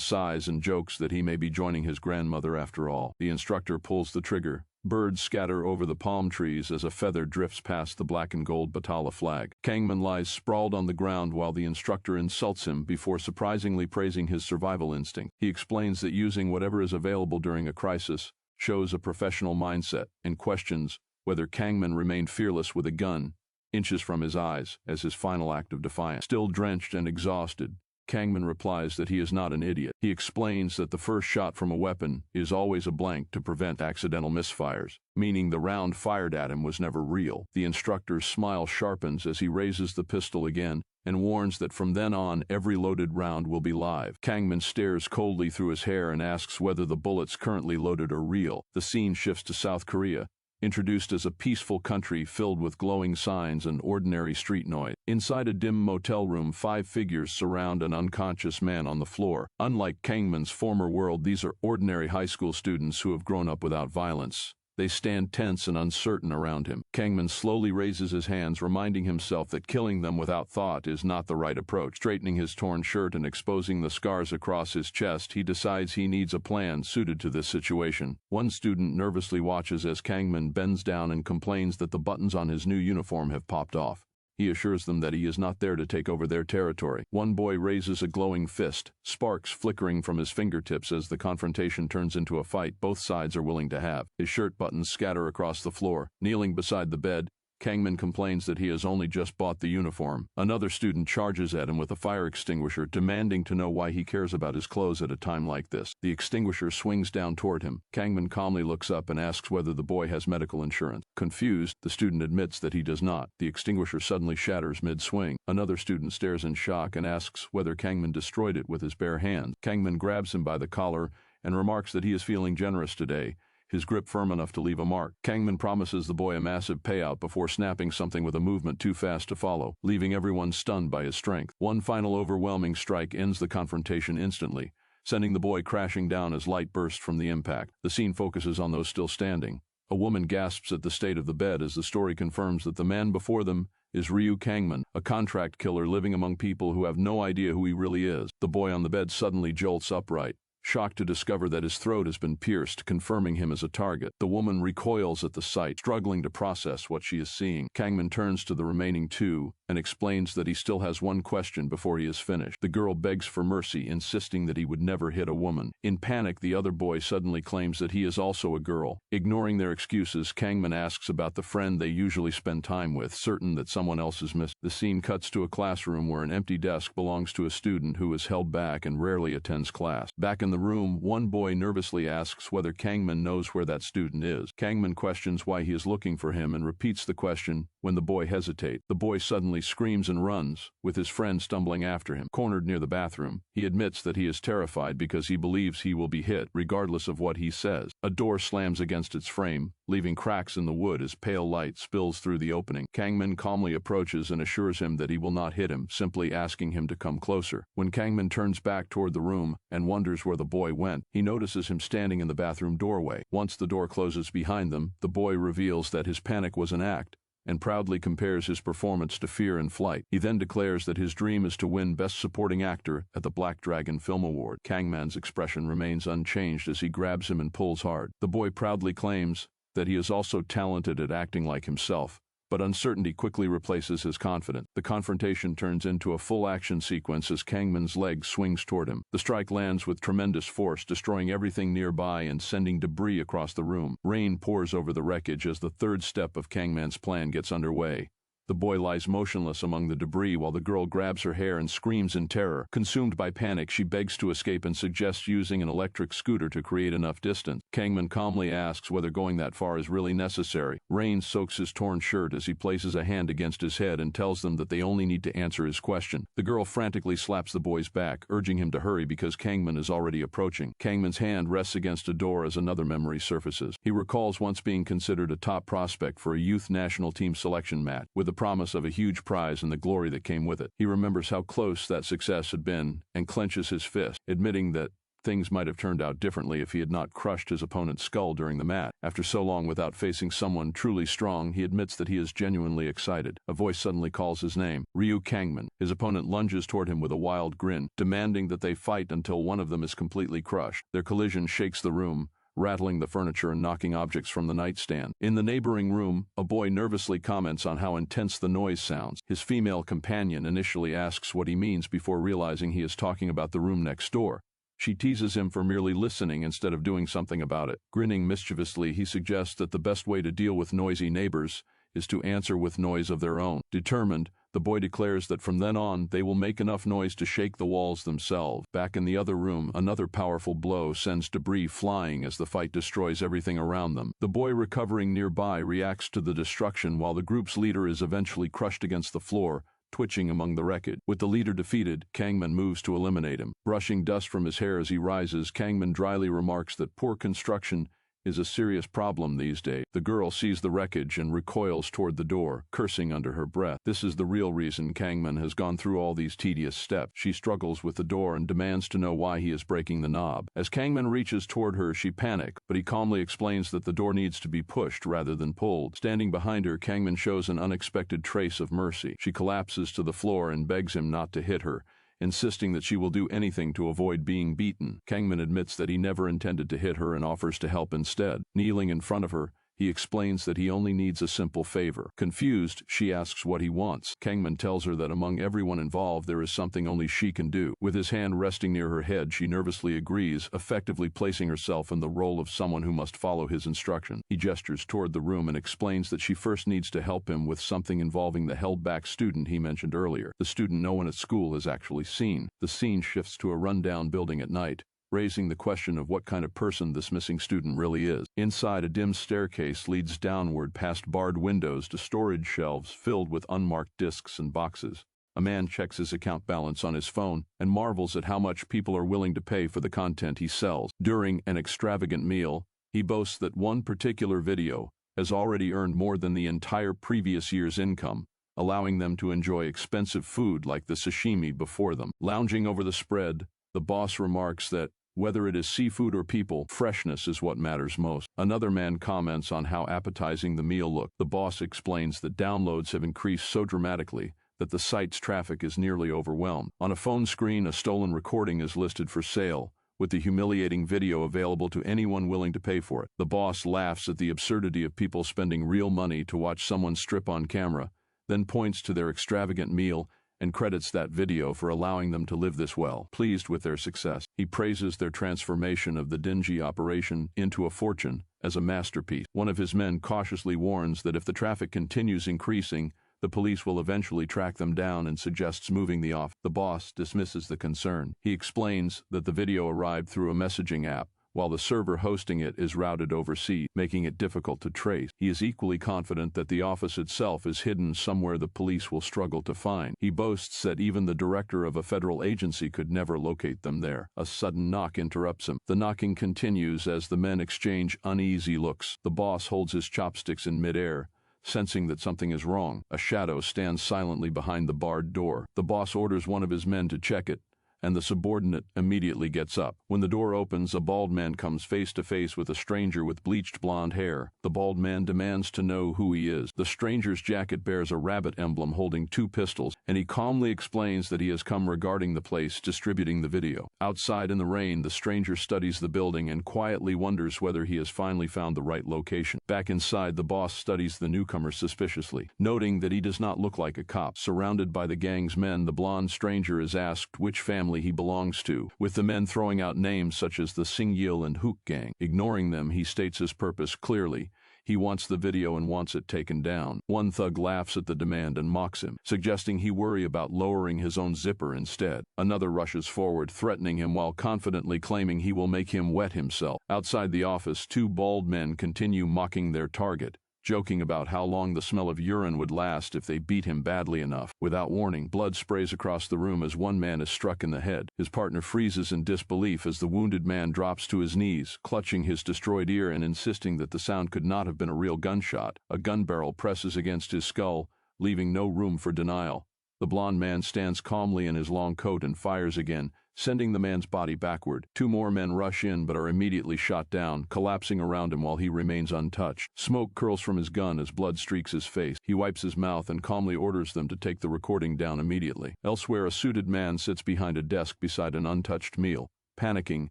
sighs and jokes that he may be joining his grandmother after all. The instructor pulls the trigger. Birds scatter over the palm trees as a feather drifts past the black and gold Batala flag. Kang-min lies sprawled on the ground while the instructor insults him before surprisingly praising his survival instinct. He explains that using whatever is available during a crisis shows a professional mindset, and questions whether Kang-min remained fearless with a gun inches from his eyes as his final act of defiance. Still drenched and exhausted, Kang-min replies that he is not an idiot. He explains that the first shot from a weapon is always a blank to prevent accidental misfires, meaning the round fired at him was never real. The instructor's smile sharpens as he raises the pistol again and warns that from then on every loaded round will be live. Kang-min stares coldly through his hair and asks whether the bullets currently loaded are real. The scene shifts to South Korea, introduced as a peaceful country filled with glowing signs and ordinary street noise. Inside a dim motel room, 5 figures surround an unconscious man on the floor. Unlike Kang-min's former world, these are ordinary high school students who have grown up without violence. They stand tense and uncertain around him. Kang-min slowly raises his hands, reminding himself that killing them without thought is not the right approach. Straightening his torn shirt and exposing the scars across his chest, he decides he needs a plan suited to this situation. One student nervously watches as Kang-min bends down and complains that the buttons on his new uniform have popped off. He assures them that he is not there to take over their territory. One boy raises a glowing fist, sparks flickering from his fingertips as the confrontation turns into a fight both sides are willing to have. His shirt buttons scatter across the floor. Kneeling beside the bed, Kang-min complains that he has only just bought the uniform. Another student charges at him with a fire extinguisher, demanding to know why he cares about his clothes at a time like this. The extinguisher swings down toward him. Kang-min calmly looks up and asks whether the boy has medical insurance. Confused, the student admits that he does not. The extinguisher suddenly shatters mid-swing. Another student stares in shock and asks whether Kang-min destroyed it with his bare hands. Kang-min grabs him by the collar and remarks that he is feeling generous today, his grip firm enough to leave a mark. Kang-min promises the boy a massive payout before snapping something with a movement too fast to follow, leaving everyone stunned by his strength. One final overwhelming strike ends the confrontation instantly, sending the boy crashing down as light bursts from the impact. The scene focuses on those still standing. A woman gasps at the state of the bed as the story confirms that the man before them is Ryu Kang-min, a contract killer living among people who have no idea who he really is. The boy on the bed suddenly jolts upright, shocked to discover that his throat has been pierced, confirming him as a target. The woman recoils at the sight, struggling to process what she is seeing. Kang-min turns to the remaining 2 and explains that he still has one question before he is finished. The girl begs for mercy, insisting that he would never hit a woman. In panic, the other boy suddenly claims that he is also a girl. Ignoring their excuses, Kang-min asks about the friend they usually spend time with, certain that someone else is missing. The scene cuts to a classroom where an empty desk belongs to a student who is held back and rarely attends class. Back in the room, one boy nervously asks whether Kang-min knows where that student is. Kang-min questions why he is looking for him and repeats the question when the boy hesitates. The boy suddenly screams and runs, with his friend stumbling after him. Cornered near the bathroom, he admits that he is terrified because he believes he will be hit, regardless of what he says. A door slams against its frame, leaving cracks in the wood as pale light spills through the opening. Kang-min calmly approaches and assures him that he will not hit him, simply asking him to come closer. When Kang-min turns back toward the room and wonders where the boy went, he notices him standing in the bathroom doorway. Once the door closes behind them, the boy reveals that his panic was an act, and proudly compares his performance to Fear in Flight. He then declares that his dream is to win Best Supporting Actor at the Black Dragon Film Award. Kang-man's expression remains unchanged as he grabs him and pulls hard. The boy proudly claims that he is also talented at acting like himself, but uncertainty quickly replaces his confidence. The confrontation turns into a full action sequence as Kang-min's leg swings toward him. The strike lands with tremendous force, destroying everything nearby and sending debris across the room. Rain pours over the wreckage as the third step of Kang-min's plan gets underway. The boy lies motionless among the debris while the girl grabs her hair and screams in terror. Consumed by panic, she begs to escape and suggests using an electric scooter to create enough distance. Kang-min calmly asks whether going that far is really necessary. Rain soaks his torn shirt as he places a hand against his head and tells them that they only need to answer his question. The girl frantically slaps the boy's back, urging him to hurry because Kang-min is already approaching. Kang-min's hand rests against a door as another memory surfaces. He recalls once being considered a top prospect for a youth national team selection match, with the promise of a huge prize and the glory that came with it. He remembers how close that success had been and clenches his fist, admitting that things might have turned out differently if he had not crushed his opponent's skull during the match. After so long without facing someone truly strong, he admits that he is genuinely excited. A voice suddenly calls his name, Ryu Kang-min. His opponent lunges toward him with a wild grin, demanding that they fight until one of them is completely crushed. Their collision shakes the room, rattling the furniture and knocking objects from the nightstand. In the neighboring room, a boy nervously comments on how intense the noise sounds. His female companion initially asks what he means before realizing he is talking about the room next door. She teases him for merely listening instead of doing something about it. Grinning mischievously, he suggests that the best way to deal with noisy neighbors is to answer with noise of their own. Determined, the boy declares that from then on, they will make enough noise to shake the walls themselves. Back in the other room, another powerful blow sends debris flying as the fight destroys everything around them. The boy recovering nearby reacts to the destruction while the group's leader is eventually crushed against the floor, twitching among the wreckage. With the leader defeated, Kang-min moves to eliminate him. Brushing dust from his hair as he rises, Kang-min dryly remarks that poor construction is a serious problem these days. The girl sees the wreckage and recoils toward the door, cursing under her breath. This is the real reason Kang-min has gone through all these tedious steps. She struggles with the door and demands to know why he is breaking the knob. As Kang-min reaches toward her, she panics, but he calmly explains that the door needs to be pushed rather than pulled. Standing behind her, Kang-min shows an unexpected trace of mercy. She collapses to the floor and begs him not to hit her, insisting that she will do anything to avoid being beaten. Kang-min admits that he never intended to hit her and offers to help instead. Kneeling in front of her, he explains that he only needs a simple favor. Confused, she asks what he wants. Kang-min tells her that among everyone involved there is something only she can do. With his hand resting near her head, she nervously agrees, effectively placing herself in the role of someone who must follow his instruction. He gestures toward the room and explains that she first needs to help him with something involving the held-back student he mentioned earlier, the student no one at school has actually seen. The scene shifts to a run-down building at night, raising the question of what kind of person this missing student really is. Inside, a dim staircase leads downward past barred windows to storage shelves filled with unmarked discs and boxes. A man checks his account balance on his phone and marvels at how much people are willing to pay for the content he sells. During an extravagant meal, he boasts that one particular video has already earned more than the entire previous year's income, allowing them to enjoy expensive food like the sashimi before them. Lounging over the spread, the boss remarks that whether it is seafood or people, freshness is what matters most. Another man comments on how appetizing the meal looked. The boss explains that downloads have increased so dramatically that the site's traffic is nearly overwhelmed. On a phone screen, a stolen recording is listed for sale, with the humiliating video available to anyone willing to pay for it. The boss laughs at the absurdity of people spending real money to watch someone strip on camera, then points to their extravagant meal and credits that video for allowing them to live this well. Pleased with their success, he praises their transformation of the dingy operation into a fortune as a masterpiece. One of his men cautiously warns that if the traffic continues increasing, the police will eventually track them down and suggests moving the office. The boss dismisses the concern. He explains that the video arrived through a messaging app, while the server hosting it is routed overseas, making it difficult to trace. He is equally confident that the office itself is hidden somewhere the police will struggle to find. He boasts that even the director of a federal agency could never locate them there. A sudden knock interrupts him. The knocking continues as the men exchange uneasy looks. The boss holds his chopsticks in midair, sensing that something is wrong. A shadow stands silently behind the barred door. The boss orders one of his men to check it, and the subordinate immediately gets up. When the door opens, a bald man comes face to face with a stranger with bleached blonde hair. The bald man demands to know who he is. The stranger's jacket bears a rabbit emblem holding 2 pistols, and he calmly explains that he has come regarding the place distributing the video. Outside in the rain, the stranger studies the building and quietly wonders whether he has finally found the right location. Back inside, the boss studies the newcomer suspiciously, noting that he does not look like a cop. Surrounded by the gang's men, the blonde stranger is asked which family he belongs to, with the men throwing out names such as the Singyil and Hook gang. Ignoring them, he states his purpose clearly. He wants the video and wants it taken down. One thug laughs at the demand and mocks him, suggesting he worry about lowering his own zipper instead. Another rushes forward, threatening him while confidently claiming he will make him wet himself. Outside the office, 2 bald men continue mocking their target, joking about how long the smell of urine would last if they beat him badly enough. Without warning, blood sprays across the room as one man is struck in the head. His partner freezes in disbelief as the wounded man drops to his knees, clutching his destroyed ear and insisting that the sound could not have been a real gunshot. A gun barrel presses against his skull, leaving no room for denial. The blond man stands calmly in his long coat and fires again, sending the man's body backward. 2 more men rush in but are immediately shot down, collapsing around him while he remains untouched. Smoke curls from his gun as blood streaks his face. He wipes his mouth and calmly orders them to take the recording down immediately. Elsewhere, a suited man sits behind a desk beside an untouched meal, panicking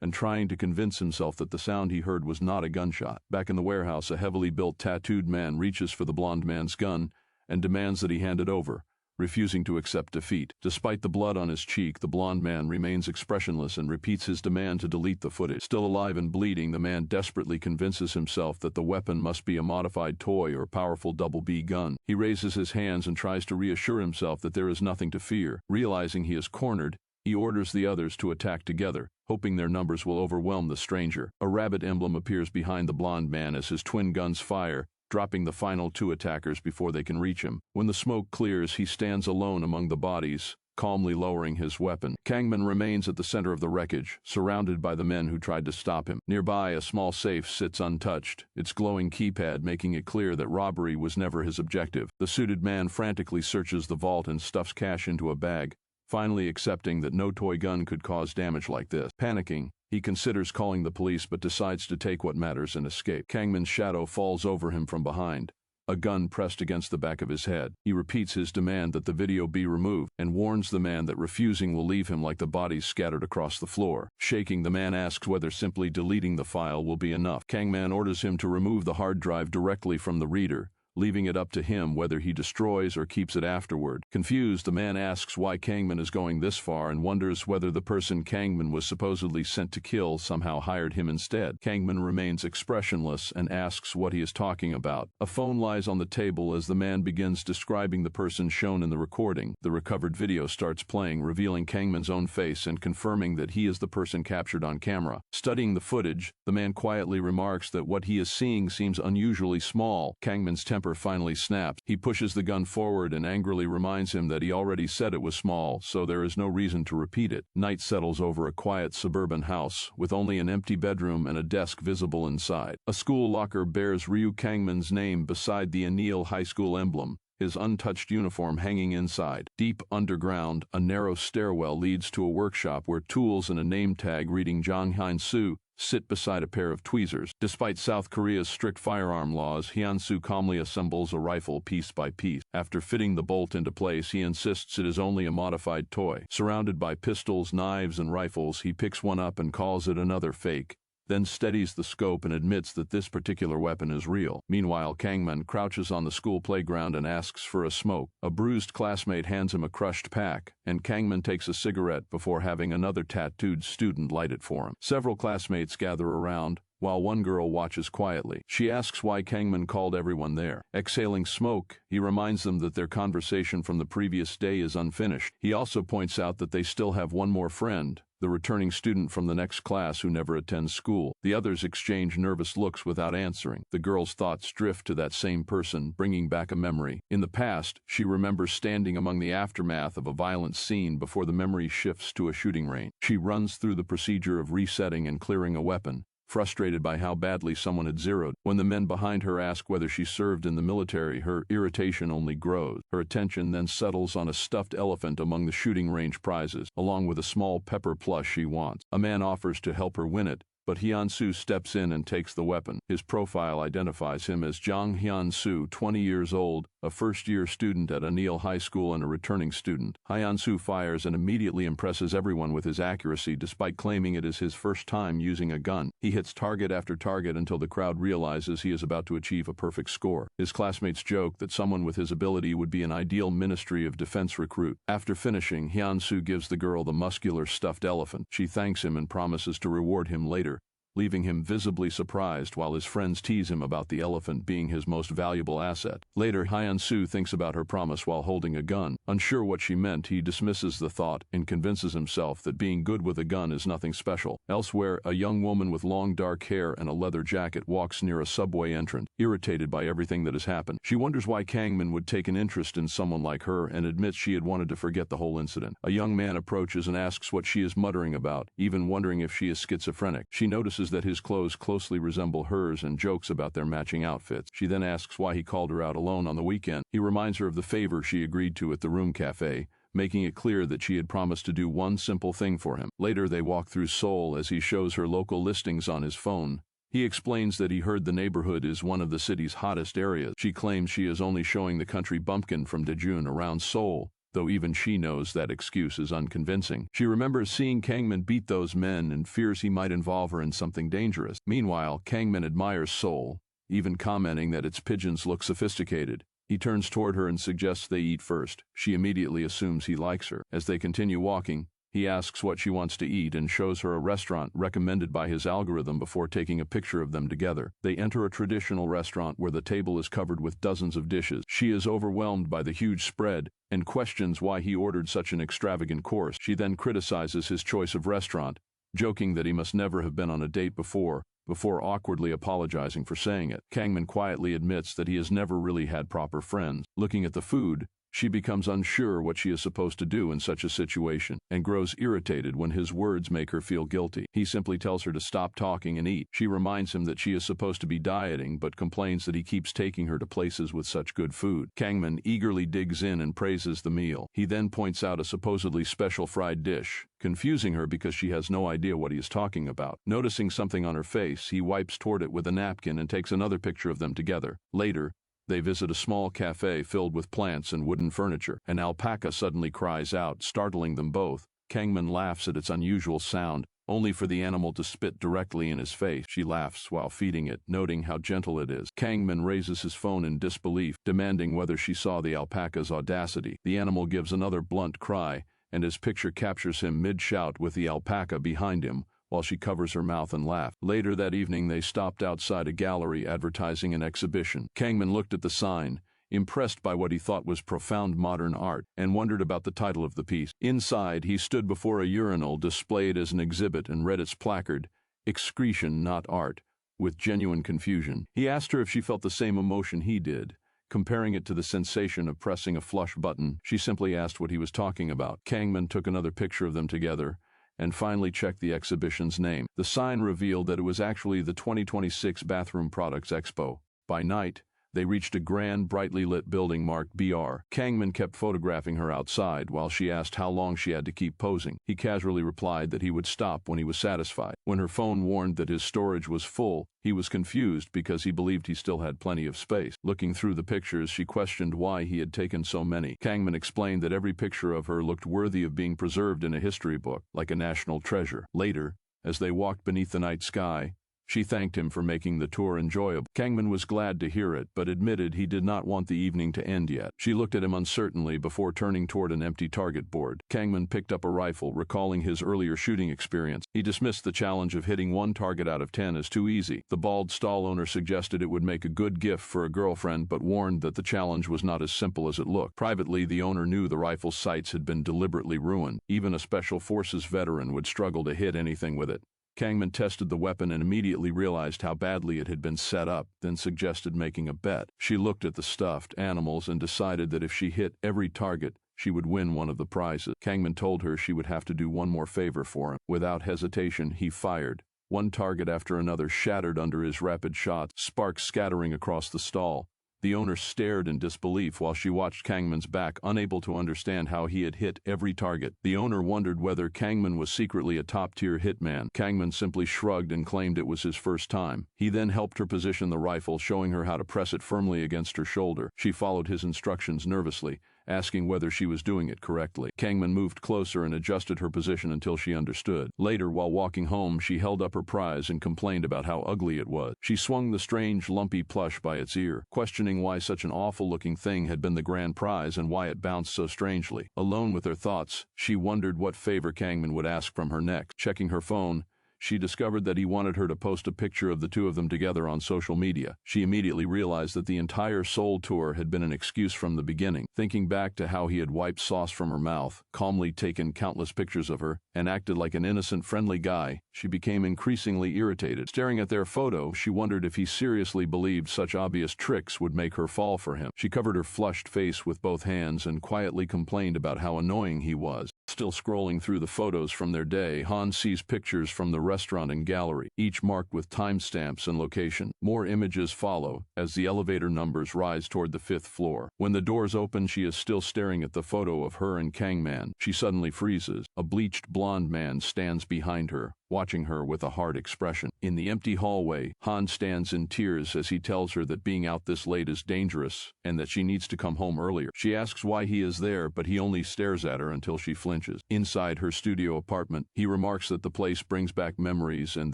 and trying to convince himself that the sound he heard was not a gunshot. Back in the warehouse, a heavily built tattooed man reaches for the blond man's gun and demands that he hand it over, refusing to accept defeat. Despite the blood on his cheek, the blond man remains expressionless and repeats his demand to delete the footage. Still alive and bleeding, the man desperately convinces himself that the weapon must be a modified toy or powerful double B gun. He raises his hands and tries to reassure himself that there is nothing to fear. Realizing he is cornered, he orders the others to attack together, hoping their numbers will overwhelm the stranger. A rabbit emblem appears behind the blond man as his twin guns fire, dropping the final 2 attackers before they can reach him. When the smoke clears, he stands alone among the bodies, calmly lowering his weapon. Kang-min remains at the center of the wreckage, surrounded by the men who tried to stop him. Nearby, a small safe sits untouched, its glowing keypad making it clear that robbery was never his objective. The suited man frantically searches the vault and stuffs cash into a bag, finally accepting that no toy gun could cause damage like this. Panicking, he considers calling the police but decides to take what matters and escape. Kang-min's shadow falls over him from behind, a gun pressed against the back of his head. He repeats his demand that the video be removed and warns the man that refusing will leave him like the bodies scattered across the floor. Shaking, the man asks whether simply deleting the file will be enough. Kang-min orders him to remove the hard drive directly from the reader, leaving it up to him whether he destroys or keeps it afterward. Confused, the man asks why Kang-min is going this far and wonders whether the person Kang-min was supposedly sent to kill somehow hired him instead. Kang-min remains expressionless and asks what he is talking about. A phone lies on the table as the man begins describing the person shown in the recording. The recovered video starts playing, revealing Kang-min's own face and confirming that he is the person captured on camera. Studying the footage, the man quietly remarks that what he is seeing seems unusually small. Kang-min's temper finally snaps. He pushes the gun forward and angrily reminds him that he already said it was small, so there is no reason to repeat it. Night settles over a quiet suburban house, with only an empty bedroom and a desk visible inside. A school locker bears Ryu Kang-min's name beside the Anil High School emblem, his untouched uniform hanging inside. Deep underground, a narrow stairwell leads to a workshop where tools and a name tag reading Hyun-soo sit beside a pair of tweezers. Despite South Korea's strict firearm laws, Hyun-soo calmly assembles a rifle piece by piece. After fitting the bolt into place, he insists it is only a modified toy. Surrounded by pistols, knives, and rifles, he picks one up and calls it another fake, then steadies the scope and admits that this particular weapon is real. Meanwhile, Kang-min crouches on the school playground and asks for a smoke. A bruised classmate hands him a crushed pack, and Kang-min takes a cigarette before having another tattooed student light it for him. Several classmates gather around, while one girl watches quietly. She asks why Kang-min called everyone there. Exhaling smoke, he reminds them that their conversation from the previous day is unfinished. He also points out that they still have one more friend, the returning student from the next class who never attends school. The others exchange nervous looks without answering. The girl's thoughts drift to that same person, bringing back a memory. In the past, she remembers standing among the aftermath of a violent scene before the memory shifts to a shooting range. She runs through the procedure of resetting and clearing a weapon, frustrated by how badly someone had zeroed. When the men behind her ask whether she served in the military, her irritation only grows. Her attention then settles on a stuffed elephant among the shooting range prizes, along with a small pepper plush she wants. A man offers to help her win it, but Hyun-soo steps in and takes the weapon. His profile identifies him as Jang Hyun-soo, 20 years old, a first-year student at Anil High School and a returning student. Hyun-soo fires and immediately impresses everyone with his accuracy despite claiming it is his first time using a gun. He hits target after target until the crowd realizes he is about to achieve a perfect score. His classmates joke that someone with his ability would be an ideal Ministry of Defense recruit. After finishing, Hyun-soo gives the girl the muscular stuffed elephant. She thanks him and promises to reward him later, leaving him visibly surprised while his friends tease him about the elephant being his most valuable asset. Later, Hyun-soo thinks about her promise while holding a gun. Unsure what she meant, he dismisses the thought and convinces himself that being good with a gun is nothing special. Elsewhere, a young woman with long dark hair and a leather jacket walks near a subway entrance, irritated by everything that has happened. She wonders why Kang-min would take an interest in someone like her and admits she had wanted to forget the whole incident. A young man approaches and asks what she is muttering about, even wondering if she is schizophrenic. She notices that his clothes closely resemble hers and jokes about their matching outfits. She then asks why he called her out alone on the weekend. He reminds her of the favor she agreed to at the room cafe, making it clear that she had promised to do one simple thing for him. Later, they walk through Seoul as he shows her local listings on his phone. He explains that he heard the neighborhood is one of the city's hottest areas. She claims she is only showing the country bumpkin from Daejeon around Seoul, though even she knows that excuse is unconvincing. She remembers seeing Kang-min beat those men and fears he might involve her in something dangerous. Meanwhile, Kang-min admires Seoul, even commenting that its pigeons look sophisticated. He turns toward her and suggests they eat first. She immediately assumes he likes her. As they continue walking, he asks what she wants to eat and shows her a restaurant recommended by his algorithm before taking a picture of them together. They enter a traditional restaurant where the table is covered with dozens of dishes. She is overwhelmed by the huge spread and questions why he ordered such an extravagant course. She then criticizes his choice of restaurant, joking that he must never have been on a date before awkwardly apologizing for saying it. Kang-min quietly admits that he has never really had proper friends. Looking at the food, she becomes unsure what she is supposed to do in such a situation, and grows irritated when his words make her feel guilty. He simply tells her to stop talking and eat. She reminds him that she is supposed to be dieting, but complains that he keeps taking her to places with such good food. Kang-min eagerly digs in and praises the meal. He then points out a supposedly special fried dish, confusing her because she has no idea what he is talking about. Noticing something on her face, he wipes toward it with a napkin and takes another picture of them together. Later, they visit a small cafe filled with plants and wooden furniture. An alpaca suddenly cries out, startling them both. Kang-min laughs at its unusual sound, only for the animal to spit directly in his face. She laughs while feeding it, noting how gentle it is. Kang-min raises his phone in disbelief, demanding whether she saw the alpaca's audacity. The animal gives another blunt cry, and his picture captures him mid-shout with the alpaca behind him, while she covers her mouth and laughs. Later that evening, they stopped outside a gallery advertising an exhibition. Kang-min looked at the sign, impressed by what he thought was profound modern art, and wondered about the title of the piece. Inside, he stood before a urinal displayed as an exhibit and read its placard, "Excretion, not art," with genuine confusion. He asked her if she felt the same emotion he did, comparing it to the sensation of pressing a flush button. She simply asked what he was talking about. Kang-min took another picture of them together, and finally checked the exhibition's name. The sign revealed that it was actually the 2026 Bathroom Products Expo. By night, they reached a grand, brightly lit building marked BR. Kang-min kept photographing her outside while she asked how long she had to keep posing. He casually replied that he would stop when he was satisfied. When her phone warned that his storage was full, he was confused because he believed he still had plenty of space. Looking through the pictures, she questioned why he had taken so many. Kang-min explained that every picture of her looked worthy of being preserved in a history book, like a national treasure. Later, as they walked beneath the night sky, she thanked him for making the tour enjoyable. Kang-min was glad to hear it, but admitted he did not want the evening to end yet. She looked at him uncertainly before turning toward an empty target board. Kang-min picked up a rifle, recalling his earlier shooting experience. He dismissed the challenge of hitting one target out of 10 as too easy. The bald stall owner suggested it would make a good gift for a girlfriend, but warned that the challenge was not as simple as it looked. Privately, the owner knew the rifle's sights had been deliberately ruined. Even a Special Forces veteran would struggle to hit anything with it. Kang-min tested the weapon and immediately realized how badly it had been set up, then suggested making a bet. She looked at the stuffed animals and decided that if she hit every target, she would win one of the prizes. Kang-min told her she would have to do one more favor for him. Without hesitation, he fired, One target after another shattered under his rapid shots, sparks scattering across the stall. The owner stared in disbelief while she watched Kang-min's back, unable to understand how he had hit every target. The owner wondered whether Kang-min was secretly a top-tier hitman. Kang-min simply shrugged and claimed it was his first time. He then helped her position the rifle, showing her how to press it firmly against her shoulder. She followed his instructions nervously, asking whether she was doing it correctly. Kang-min moved closer and adjusted her position until she understood. Later, while walking home, she held up her prize and complained about how ugly it was. She swung the strange, lumpy plush by its ear, questioning why such an awful-looking thing had been the grand prize and why it bounced so strangely. Alone with her thoughts, she wondered what favor Kang-min would ask from her next. Checking her phone, she discovered that he wanted her to post a picture of the two of them together on social media. She immediately realized that the entire Seoul tour had been an excuse from the beginning. Thinking back to how he had wiped sauce from her mouth, calmly taken countless pictures of her, and acted like an innocent, friendly guy, she became increasingly irritated. Staring at their photo, she wondered if he seriously believed such obvious tricks would make her fall for him. She covered her flushed face with both hands and quietly complained about how annoying he was. Still scrolling through the photos from their day, Han sees pictures from the restaurant and gallery, each marked with timestamps and location. More images follow as the elevator numbers rise toward the 5th floor. When the doors open, she is still staring at the photo of her and Kang-man. She suddenly freezes. A bleached blonde man stands behind her, watching her with a hard expression. In the empty hallway, Han stands in tears as he tells her that being out this late is dangerous and that she needs to come home earlier. She asks why he is there, but he only stares at her until she flinches. Inside her studio apartment, he remarks that the place brings back memories and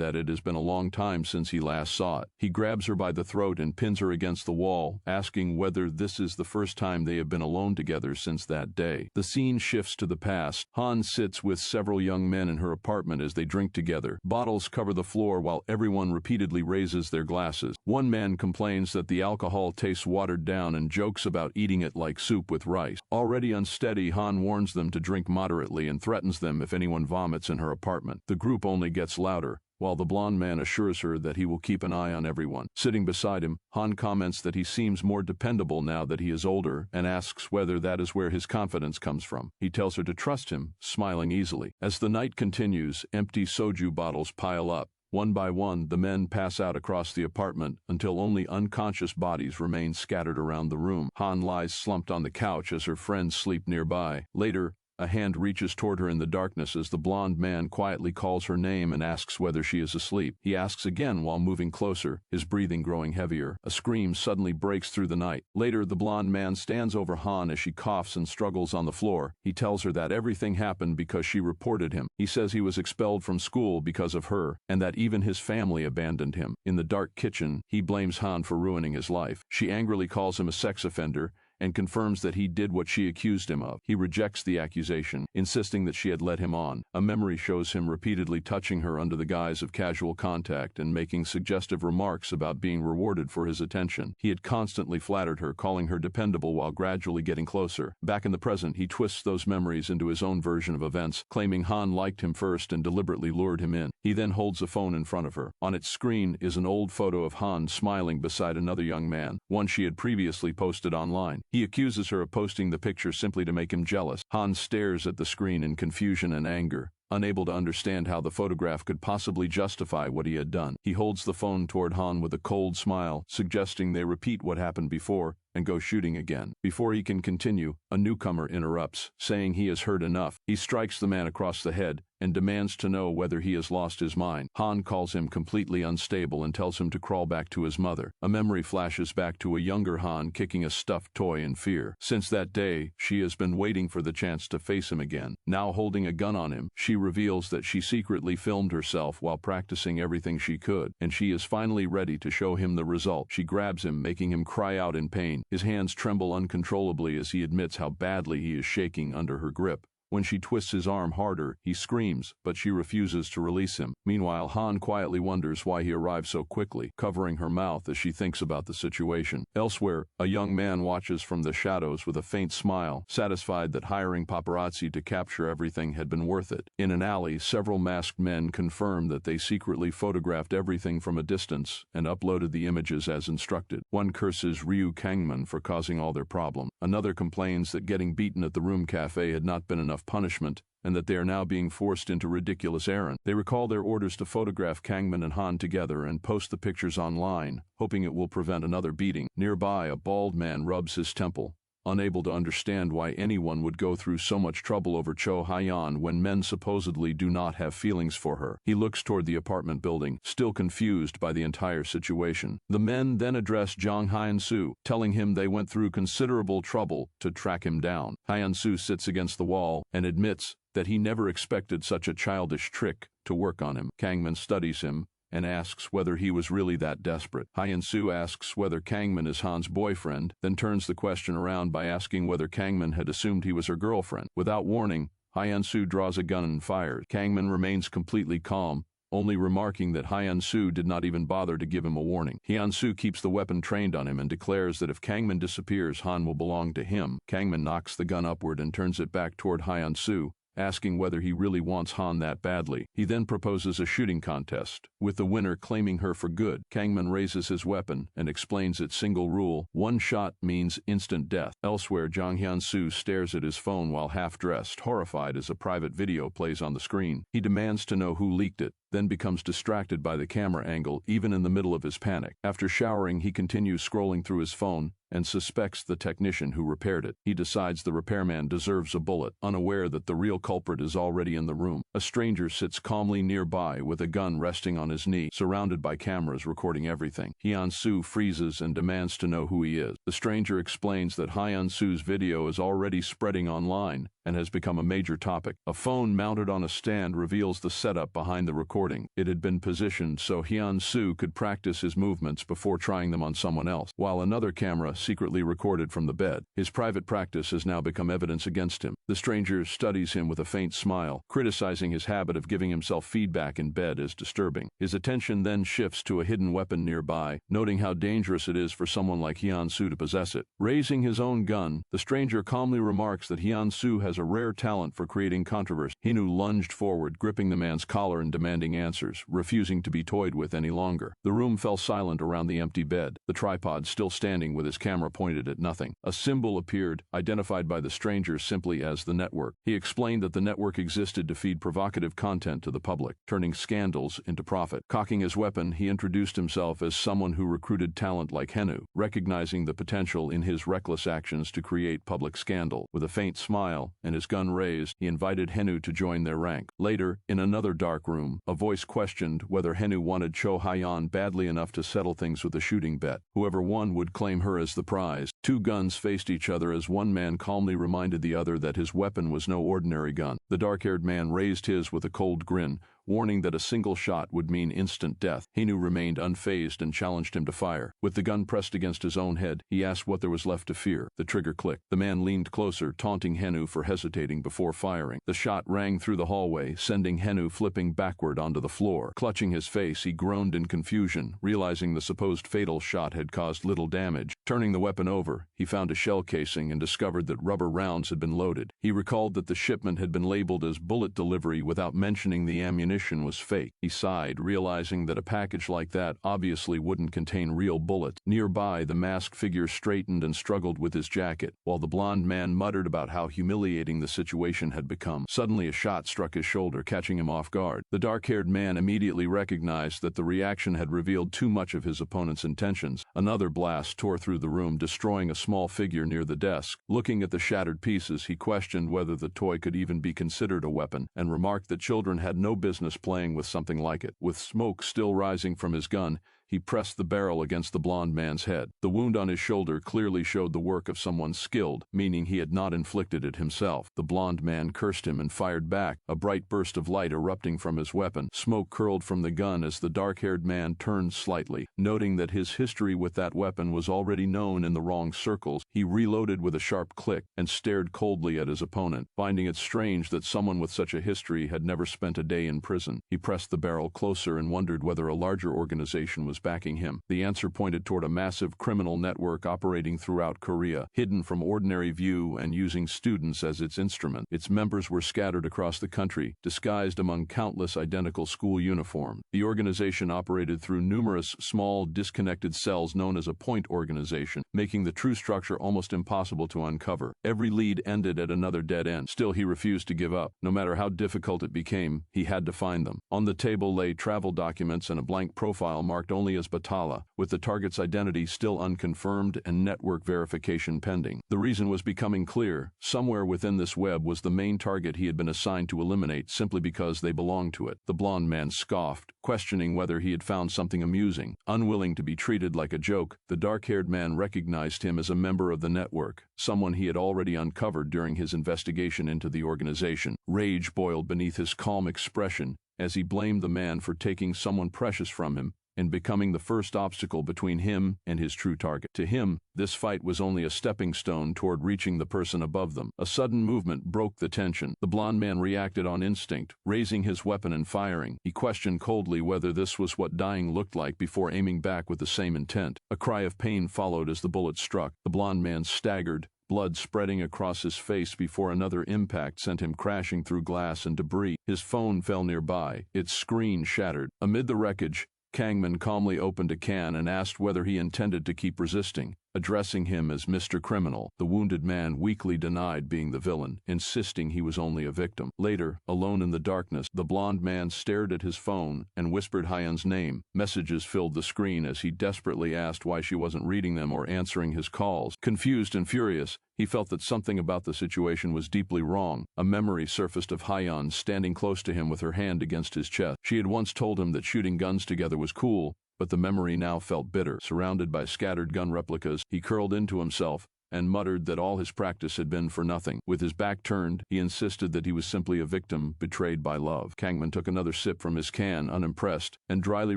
that it has been a long time since he last saw it. He grabs her by the throat and pins her against the wall, asking whether this is the first time they have been alone together since that day. The scene shifts to the past. Han sits with several young men in her apartment as they drink together. Bottles cover the floor while everyone repeatedly raises their glasses. One man complains that the alcohol tastes watered down and jokes about eating it like soup with rice. Already unsteady, Han warns them to drink moderately and threatens them if anyone vomits in her apartment. The group only gets louder, while the blonde man assures her that he will keep an eye on everyone. Sitting beside him, Han comments that he seems more dependable now that he is older and asks whether that is where his confidence comes from. He tells her to trust him, smiling easily. As the night continues, empty soju bottles pile up. One by one, the men pass out across the apartment until only unconscious bodies remain scattered around the room. Han lies slumped on the couch as her friends sleep nearby. Later, a hand reaches toward her in the darkness as the blonde man quietly calls her name and asks whether she is asleep. He asks again while moving closer, his breathing growing heavier. A scream suddenly breaks through the night. Later, the blonde man stands over Han as she coughs and struggles on the floor. He tells her that everything happened because she reported him. He says he was expelled from school because of her, and that even his family abandoned him. In the dark kitchen, he blames Han for ruining his life. She angrily calls him a sex offender and confirms that he did what she accused him of. He rejects the accusation, insisting that she had led him on. A memory shows him repeatedly touching her under the guise of casual contact and making suggestive remarks about being rewarded for his attention. He had constantly flattered her, calling her dependable while gradually getting closer. Back in the present, he twists those memories into his own version of events, claiming Han liked him first and deliberately lured him in. He then holds a phone in front of her. On its screen is an old photo of Han smiling beside another young man, one she had previously posted online. He accuses her of posting the picture simply to make him jealous. Han stares at the screen in confusion and anger, unable to understand how the photograph could possibly justify what he had done. He holds the phone toward Han with a cold smile, suggesting they repeat what happened before and go shooting again. Before he can continue, a newcomer interrupts, saying he has heard enough. He strikes the man across the head and demands to know whether he has lost his mind. Han calls him completely unstable and tells him to crawl back to his mother. A memory flashes back to a younger Han kicking a stuffed toy in fear. Since that day, she has been waiting for the chance to face him again. Now holding a gun on him, she reveals that she secretly filmed herself while practicing everything she could, and she is finally ready to show him the result. She grabs him, making him cry out in pain. His hands tremble uncontrollably as he admits how badly he is shaking under her grip. When she twists his arm harder, he screams, but she refuses to release him. Meanwhile, Han quietly wonders why he arrived so quickly, covering her mouth as she thinks about the situation. Elsewhere, a young man watches from the shadows with a faint smile, satisfied that hiring paparazzi to capture everything had been worth it. In an alley, several masked men confirm that they secretly photographed everything from a distance and uploaded the images as instructed. One curses Ryu Kang-min for causing all their problems. Another complains that getting beaten at the room cafe had not been enough enough punishment, and that they are now being forced into ridiculous errands. They recall their orders to photograph Kang-min and Han together and post the pictures online, hoping it will prevent another beating. Nearby, a bald man rubs his temple, unable to understand why anyone would go through so much trouble over Cho Hyeon when men supposedly do not have feelings for her. He looks toward the apartment building, still confused by the entire situation. The men then address Jang Hyun-soo, telling him they went through considerable trouble to track him down. Hyun-soo sits against the wall and admits that he never expected such a childish trick to work on him. Kang-min studies him and asks whether he was really that desperate. Hyun-soo asks whether Kang-min is Han's boyfriend, then turns the question around by asking whether Kang-min had assumed he was her girlfriend. Without warning, Hyun-soo draws a gun and fires. Kang-min remains completely calm, only remarking that Hyun-soo did not even bother to give him a warning. Hyun-soo keeps the weapon trained on him and declares that if Kang-min disappears, Han will belong to him. Kang-min knocks the gun upward and turns it back toward Hyun-soo, asking whether he really wants Han that badly. He then proposes a shooting contest, with the winner claiming her for good. Kang-min raises his weapon and explains its single rule: one shot means instant death. Elsewhere, Jang Hyun-soo stares at his phone while half-dressed, horrified as a private video plays on the screen. He demands to know who leaked it, then becomes distracted by the camera angle even in the middle of his panic. After showering, he continues scrolling through his phone and suspects the technician who repaired it. He decides the repairman deserves a bullet, unaware that the real culprit is already in the room. A stranger sits calmly nearby with a gun resting on his knee, surrounded by cameras recording everything. Hyun-soo freezes and demands to know who he is. The stranger explains that Hyun-soo's video is already spreading online and has become a major topic. A phone mounted on a stand reveals the setup behind the recording. It had been positioned so Hyun-soo could practice his movements before trying them on someone else, while another camera secretly recorded from the bed. His private practice has now become evidence against him. The stranger studies him with a faint smile, criticizing his habit of giving himself feedback in bed as disturbing. His attention then shifts to a hidden weapon nearby, noting how dangerous it is for someone like Hyun-soo to possess it. Raising his own gun, the stranger calmly remarks that Hyun-soo has a rare talent for creating controversy. Hinu lunged forward, gripping the man's collar and demanding answers, refusing to be toyed with any longer. The room fell silent around the empty bed, the tripod still standing with his camera pointed at nothing. A symbol appeared, identified by the stranger simply as the network. He explained that the network existed to feed provocative content to the public, turning scandals into profit. Cocking his weapon, he introduced himself as someone who recruited talent like Henu, recognizing the potential in his reckless actions to create public scandal. With a faint smile and his gun raised, he invited Henu to join their rank. Later, in another dark room, a voice questioned whether Henu wanted Cho Hyeon badly enough to settle things with a shooting bet. Whoever won would claim her as the prize. Two guns faced each other as one man calmly reminded the other that his weapon was no ordinary gun. The dark-haired man raised his with a cold grin, warning that a single shot would mean instant death. Hinu remained unfazed and challenged him to fire. With the gun pressed against his own head, he asked what there was left to fear. The trigger clicked. The man leaned closer, taunting Henu for hesitating before firing. The shot rang through the hallway, sending Henu flipping backward onto the floor. Clutching his face, he groaned in confusion, realizing the supposed fatal shot had caused little damage. Turning the weapon over, he found a shell casing and discovered that rubber rounds had been loaded. He recalled that the shipment had been labeled as bullet delivery without mentioning the ammunition was fake. He sighed, realizing that a package like that obviously wouldn't contain real bullets. Nearby, the masked figure straightened and struggled with his jacket, while the blond man muttered about how humiliating the situation had become. Suddenly, a shot struck his shoulder, catching him off guard. The dark-haired man immediately recognized that the reaction had revealed too much of his opponent's intentions. Another blast tore through the room, destroying a small figure near the desk. Looking at the shattered pieces, he questioned whether the toy could even be considered a weapon, and remarked that children had no business playing with something like it. With smoke still rising from his gun, he pressed the barrel against the blond man's head. The wound on his shoulder clearly showed the work of someone skilled, meaning he had not inflicted it himself. The blond man cursed him and fired back, a bright burst of light erupting from his weapon. Smoke curled from the gun as the dark-haired man turned slightly. Noting that his history with that weapon was already known in the wrong circles, he reloaded with a sharp click and stared coldly at his opponent. Finding it strange that someone with such a history had never spent a day in prison, he pressed the barrel closer and wondered whether a larger organization was backing him. The answer pointed toward a massive criminal network operating throughout Korea, hidden from ordinary view and using students as its instrument. Its members were scattered across the country, disguised among countless identical school uniforms. The organization operated through numerous small, disconnected cells known as a point organization, making the true structure almost impossible to uncover. Every lead ended at another dead end. Still, he refused to give up. No matter how difficult it became, he had to find them. On the table lay travel documents and a blank profile marked only as Batala, with the target's identity still unconfirmed and network verification pending. The reason was becoming clear. Somewhere within this web was the main target he had been assigned to eliminate simply because they belonged to it. The blond man scoffed, questioning whether he had found something amusing. Unwilling to be treated like a joke, the dark-haired man recognized him as a member of the network, someone he had already uncovered during his investigation into the organization. Rage boiled beneath his calm expression as he blamed the man for taking someone precious from him and becoming the first obstacle between him and his true target. To him, this fight was only a stepping stone toward reaching the person above them. A sudden movement broke the tension. The blond man reacted on instinct, raising his weapon and firing. He questioned coldly whether this was what dying looked like before aiming back with the same intent. A cry of pain followed as the bullet struck. The blond man staggered, blood spreading across his face before another impact sent him crashing through glass and debris. His phone fell nearby, its screen shattered. Amid the wreckage, Kang-min calmly opened a can and asked whether he intended to keep resisting. Addressing him as Mr. Criminal, the wounded man weakly denied being the villain, insisting he was only a victim. Later, alone in the darkness, the blond man stared at his phone and whispered Hyun's name. Messages filled the screen as he desperately asked why she wasn't reading them or answering his calls. Confused and furious, he felt that something about the situation was deeply wrong. A memory surfaced of Hyun standing close to him with her hand against his chest. She had once told him that shooting guns together was cool, but the memory now felt bitter. Surrounded by scattered gun replicas, he curled into himself and muttered that all his practice had been for nothing. With his back turned, he insisted that he was simply a victim betrayed by love. Kang-min took another sip from his can, unimpressed, and dryly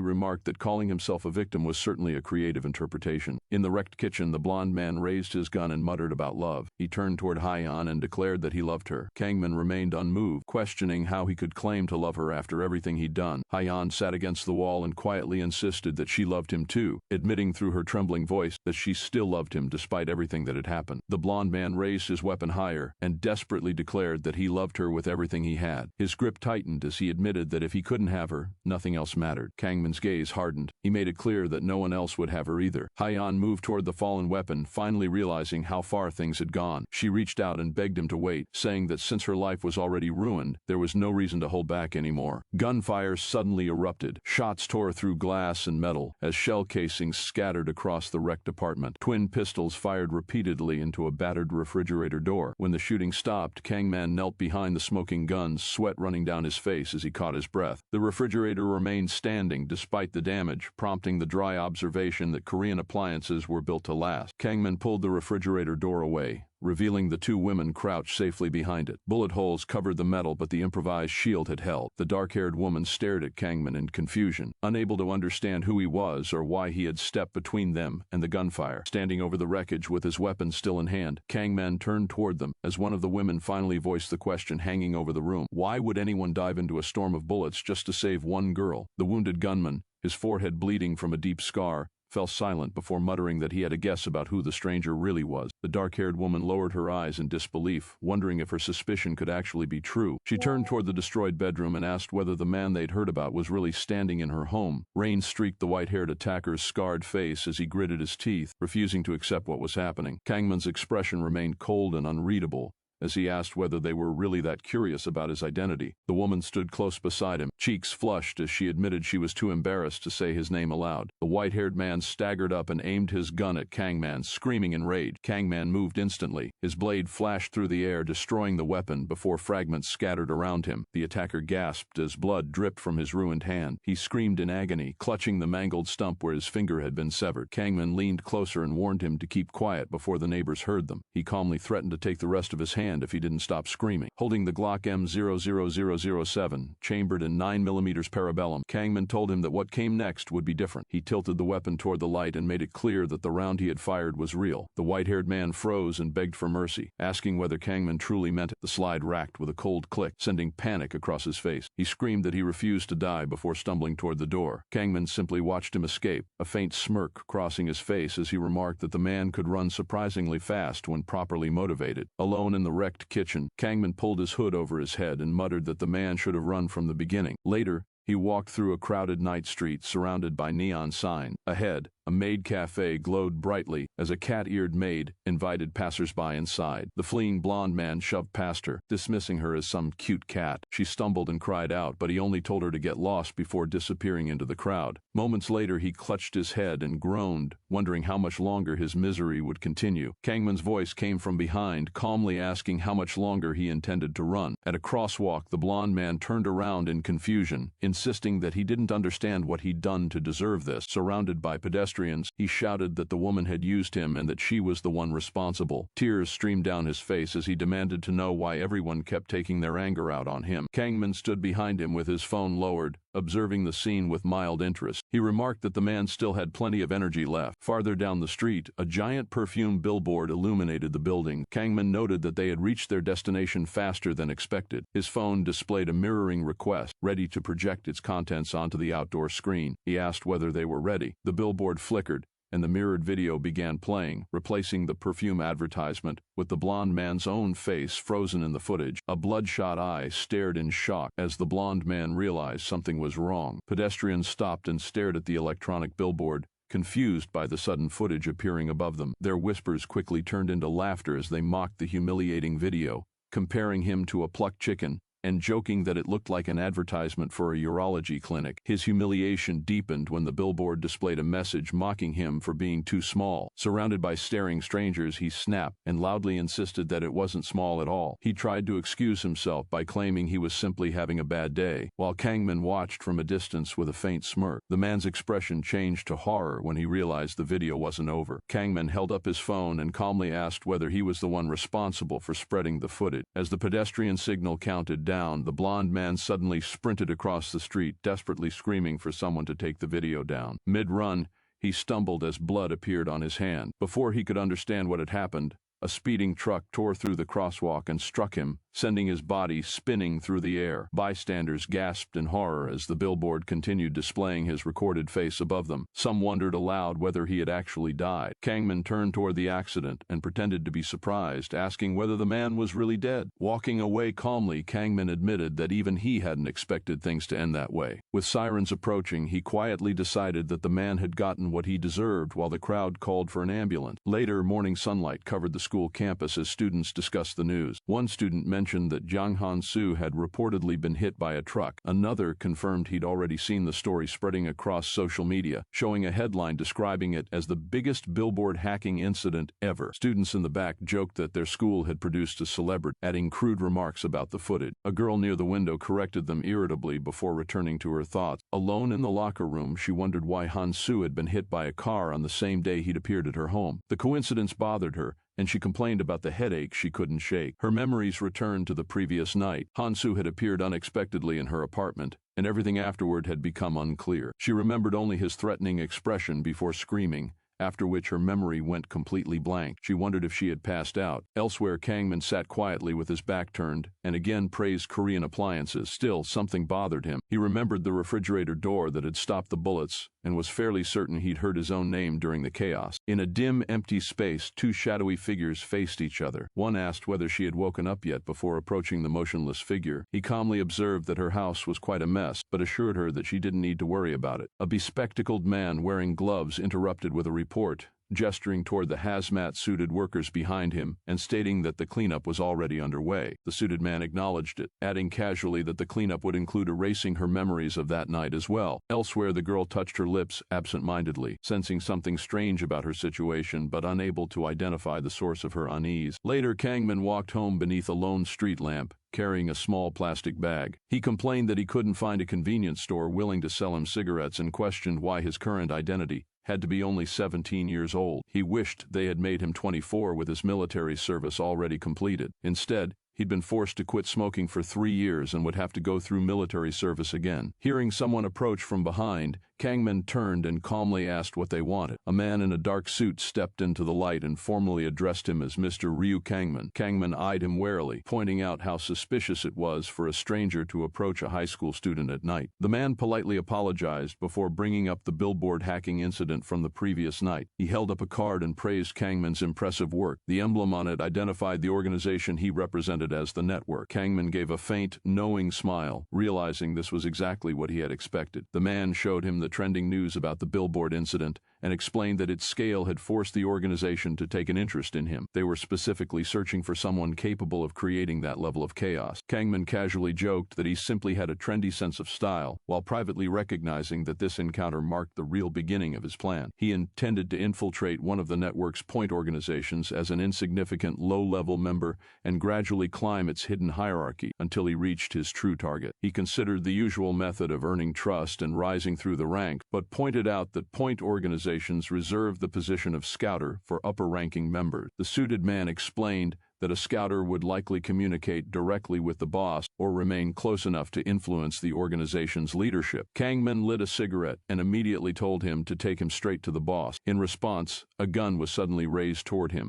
remarked that calling himself a victim was certainly a creative interpretation. In the wrecked kitchen, the blond man raised his gun and muttered about love. He turned toward Hyun and declared that he loved her. Kang-min remained unmoved, questioning how he could claim to love her after everything he'd done. Hyun sat against the wall and quietly insisted that she loved him too, admitting through her trembling voice that she still loved him despite everything that had happened. The blond man raised his weapon higher and desperately declared that he loved her with everything he had. His grip tightened as he admitted that if he couldn't have her, nothing else mattered. Kang-min's gaze hardened. He made it clear that no one else would have her either. Hyun moved toward the fallen weapon, finally realizing how far things had gone. She reached out and begged him to wait, saying that since her life was already ruined, there was no reason to hold back anymore. Gunfire suddenly erupted. Shots tore through glass and metal as shell casings scattered across the wrecked apartment. Twin pistols fired repeatedly into a battered refrigerator door. When the shooting stopped, Kang-man knelt behind the smoking guns, sweat running down his face as he caught his breath. The refrigerator remained standing despite the damage, prompting the dry observation that Korean appliances were built to last. Kang-man pulled the refrigerator door away, revealing the two women crouched safely behind it. Bullet holes covered the metal, but the improvised shield had held. The dark-haired woman stared at Kang-min in confusion, unable to understand who he was or why he had stepped between them and the gunfire. Standing over the wreckage with his weapon still in hand, Kang-man turned toward them as one of the women finally voiced the question hanging over the room. Why would anyone dive into a storm of bullets just to save one girl? The wounded gunman, his forehead bleeding from a deep scar, fell silent before muttering that he had a guess about who the stranger really was. The dark-haired woman lowered her eyes in disbelief, wondering if her suspicion could actually be true. She turned toward the destroyed bedroom and asked whether the man they'd heard about was really standing in her home. Rain streaked the white-haired attacker's scarred face as he gritted his teeth, refusing to accept what was happening. Kang-min's expression remained cold and unreadable as he asked whether they were really that curious about his identity. The woman stood close beside him, cheeks flushed as she admitted she was too embarrassed to say his name aloud. The white-haired man staggered up and aimed his gun at Kang-man, screaming in rage. Kang-man moved instantly. His blade flashed through the air, destroying the weapon before fragments scattered around him. The attacker gasped as blood dripped from his ruined hand. He screamed in agony, clutching the mangled stump where his finger had been severed. Kang-man leaned closer and warned him to keep quiet before the neighbors heard them. He calmly threatened to take the rest of his hand hand if he didn't stop screaming. Holding the Glock M00007, chambered in 9mm parabellum, Kang-min told him that what came next would be different. He tilted the weapon toward the light and made it clear that the round he had fired was real. The white-haired man froze and begged for mercy, asking whether Kang-min truly meant it. The slide racked with a cold click, sending panic across his face. He screamed that he refused to die before stumbling toward the door. Kang-min simply watched him escape, a faint smirk crossing his face as he remarked that the man could run surprisingly fast when properly motivated. Alone in the wrecked kitchen, Kang-min pulled his hood over his head and muttered that the man should have run from the beginning. Later, he walked through a crowded night street surrounded by neon signs. Ahead, a maid cafe glowed brightly as a cat-eared maid invited passers-by inside. The fleeing blonde man shoved past her, dismissing her as some cute cat. She stumbled and cried out, but he only told her to get lost before disappearing into the crowd. Moments later, he clutched his head and groaned, wondering how much longer his misery would continue. Kang-min's voice came from behind, calmly asking how much longer he intended to run. At a crosswalk, the blonde man turned around in confusion, insisting that he didn't understand what he'd done to deserve this. Surrounded by pedestrians, he shouted that the woman had used him and that she was the one responsible. Tears streamed down his face as he demanded to know why everyone kept taking their anger out on him. Kang-min stood behind him with his phone lowered, observing the scene with mild interest. He remarked that the man still had plenty of energy left. Farther down the street, a giant perfume billboard illuminated the building. Kang-min noted that they had reached their destination faster than expected. His phone displayed a mirroring request, ready to project its contents onto the outdoor screen. He asked whether they were ready. The billboard flickered, and the mirrored video began playing, replacing the perfume advertisement with the blonde man's own face frozen in the footage. A bloodshot eye stared in shock as the blonde man realized something was wrong. Pedestrians stopped and stared at the electronic billboard, confused by the sudden footage appearing above them. Their whispers quickly turned into laughter as they mocked the humiliating video, comparing him to a plucked chicken and joking that it looked like an advertisement for a urology clinic. His humiliation deepened when the billboard displayed a message mocking him for being too small. Surrounded by staring strangers, he snapped and loudly insisted that it wasn't small at all. He tried to excuse himself by claiming he was simply having a bad day, while Kang-min watched from a distance with a faint smirk. The man's expression changed to horror when he realized the video wasn't over. Kang-min held up his phone and calmly asked whether he was the one responsible for spreading the footage. As the pedestrian signal counted down, the blonde man suddenly sprinted across the street, desperately screaming for someone to take the video down. Mid-run, he stumbled as blood appeared on his hand. Before he could understand what had happened, a speeding truck tore through the crosswalk and struck him, sending his body spinning through the air. Bystanders gasped in horror as the billboard continued displaying his recorded face above them. Some wondered aloud whether he had actually died. Kang-min turned toward the accident and pretended to be surprised, asking whether the man was really dead. Walking away calmly, Kang-min admitted that even he hadn't expected things to end that way. With sirens approaching, he quietly decided that the man had gotten what he deserved while the crowd called for an ambulance. Later, morning sunlight covered the school campus as students discussed the news. One student mentioned that Jang Han-soo had reportedly been hit by a truck. Another confirmed he'd already seen the story spreading across social media, showing a headline describing it as the biggest billboard hacking incident ever. Students in the back joked that their school had produced a celebrity, adding crude remarks about the footage. A girl near the window corrected them irritably before returning to her thoughts. Alone in the locker room, she wondered why Han-soo had been hit by a car on the same day he'd appeared at her home. The coincidence bothered her, and she complained about the headache she couldn't shake. Her memories returned to the previous night. Han-soo had appeared unexpectedly in her apartment, and everything afterward had become unclear. She remembered only his threatening expression before screaming, after which her memory went completely blank. She wondered if she had passed out. Elsewhere, Kang-min sat quietly with his back turned and again praised Korean appliances. Still, something bothered him. He remembered the refrigerator door that had stopped the bullets and was fairly certain he'd heard his own name during the chaos. In a dim, empty space, two shadowy figures faced each other. One asked whether she had woken up yet before approaching the motionless figure. He calmly observed that her house was quite a mess, but assured her that she didn't need to worry about it. A bespectacled man wearing gloves interrupted with a report, gesturing toward the hazmat-suited workers behind him and stating that the cleanup was already underway. The suited man acknowledged it, adding casually that the cleanup would include erasing her memories of that night as well. Elsewhere, the girl touched her lips absent-mindedly, sensing something strange about her situation but unable to identify the source of her unease. Later, Kang-min walked home beneath a lone street lamp, carrying a small plastic bag. He complained that he couldn't find a convenience store willing to sell him cigarettes and questioned why his current identity had to be only 17 years old. He wished they had made him 24 with his military service already completed. Instead, he'd been forced to quit smoking for 3 years and would have to go through military service again. Hearing someone approach from behind, Kang-min turned and calmly asked what they wanted. A man in a dark suit stepped into the light and formally addressed him as Mr. Ryu Kang-min. Kang-min eyed him warily, pointing out how suspicious it was for a stranger to approach a high school student at night. The man politely apologized before bringing up the billboard hacking incident from the previous night. He held up a card and praised Kang-min's impressive work. The emblem on it identified the organization he represented as the network. Kang-min gave a faint, knowing smile, realizing this was exactly what he had expected. The man showed him the trending news about the billboard incident and explained that its scale had forced the organization to take an interest in him. They were specifically searching for someone capable of creating that level of chaos. Kang-min casually joked that he simply had a trendy sense of style, while privately recognizing that this encounter marked the real beginning of his plan. He intended to infiltrate one of the network's point organizations as an insignificant low-level member and gradually climb its hidden hierarchy until he reached his true target. He considered the usual method of earning trust and rising through the ranks, but pointed out that point organizations reserved the position of scouter for upper-ranking members. The suited man explained that a scouter would likely communicate directly with the boss or remain close enough to influence the organization's leadership. Kang-min lit a cigarette and immediately told him to take him straight to the boss. In response, a gun was suddenly raised toward him.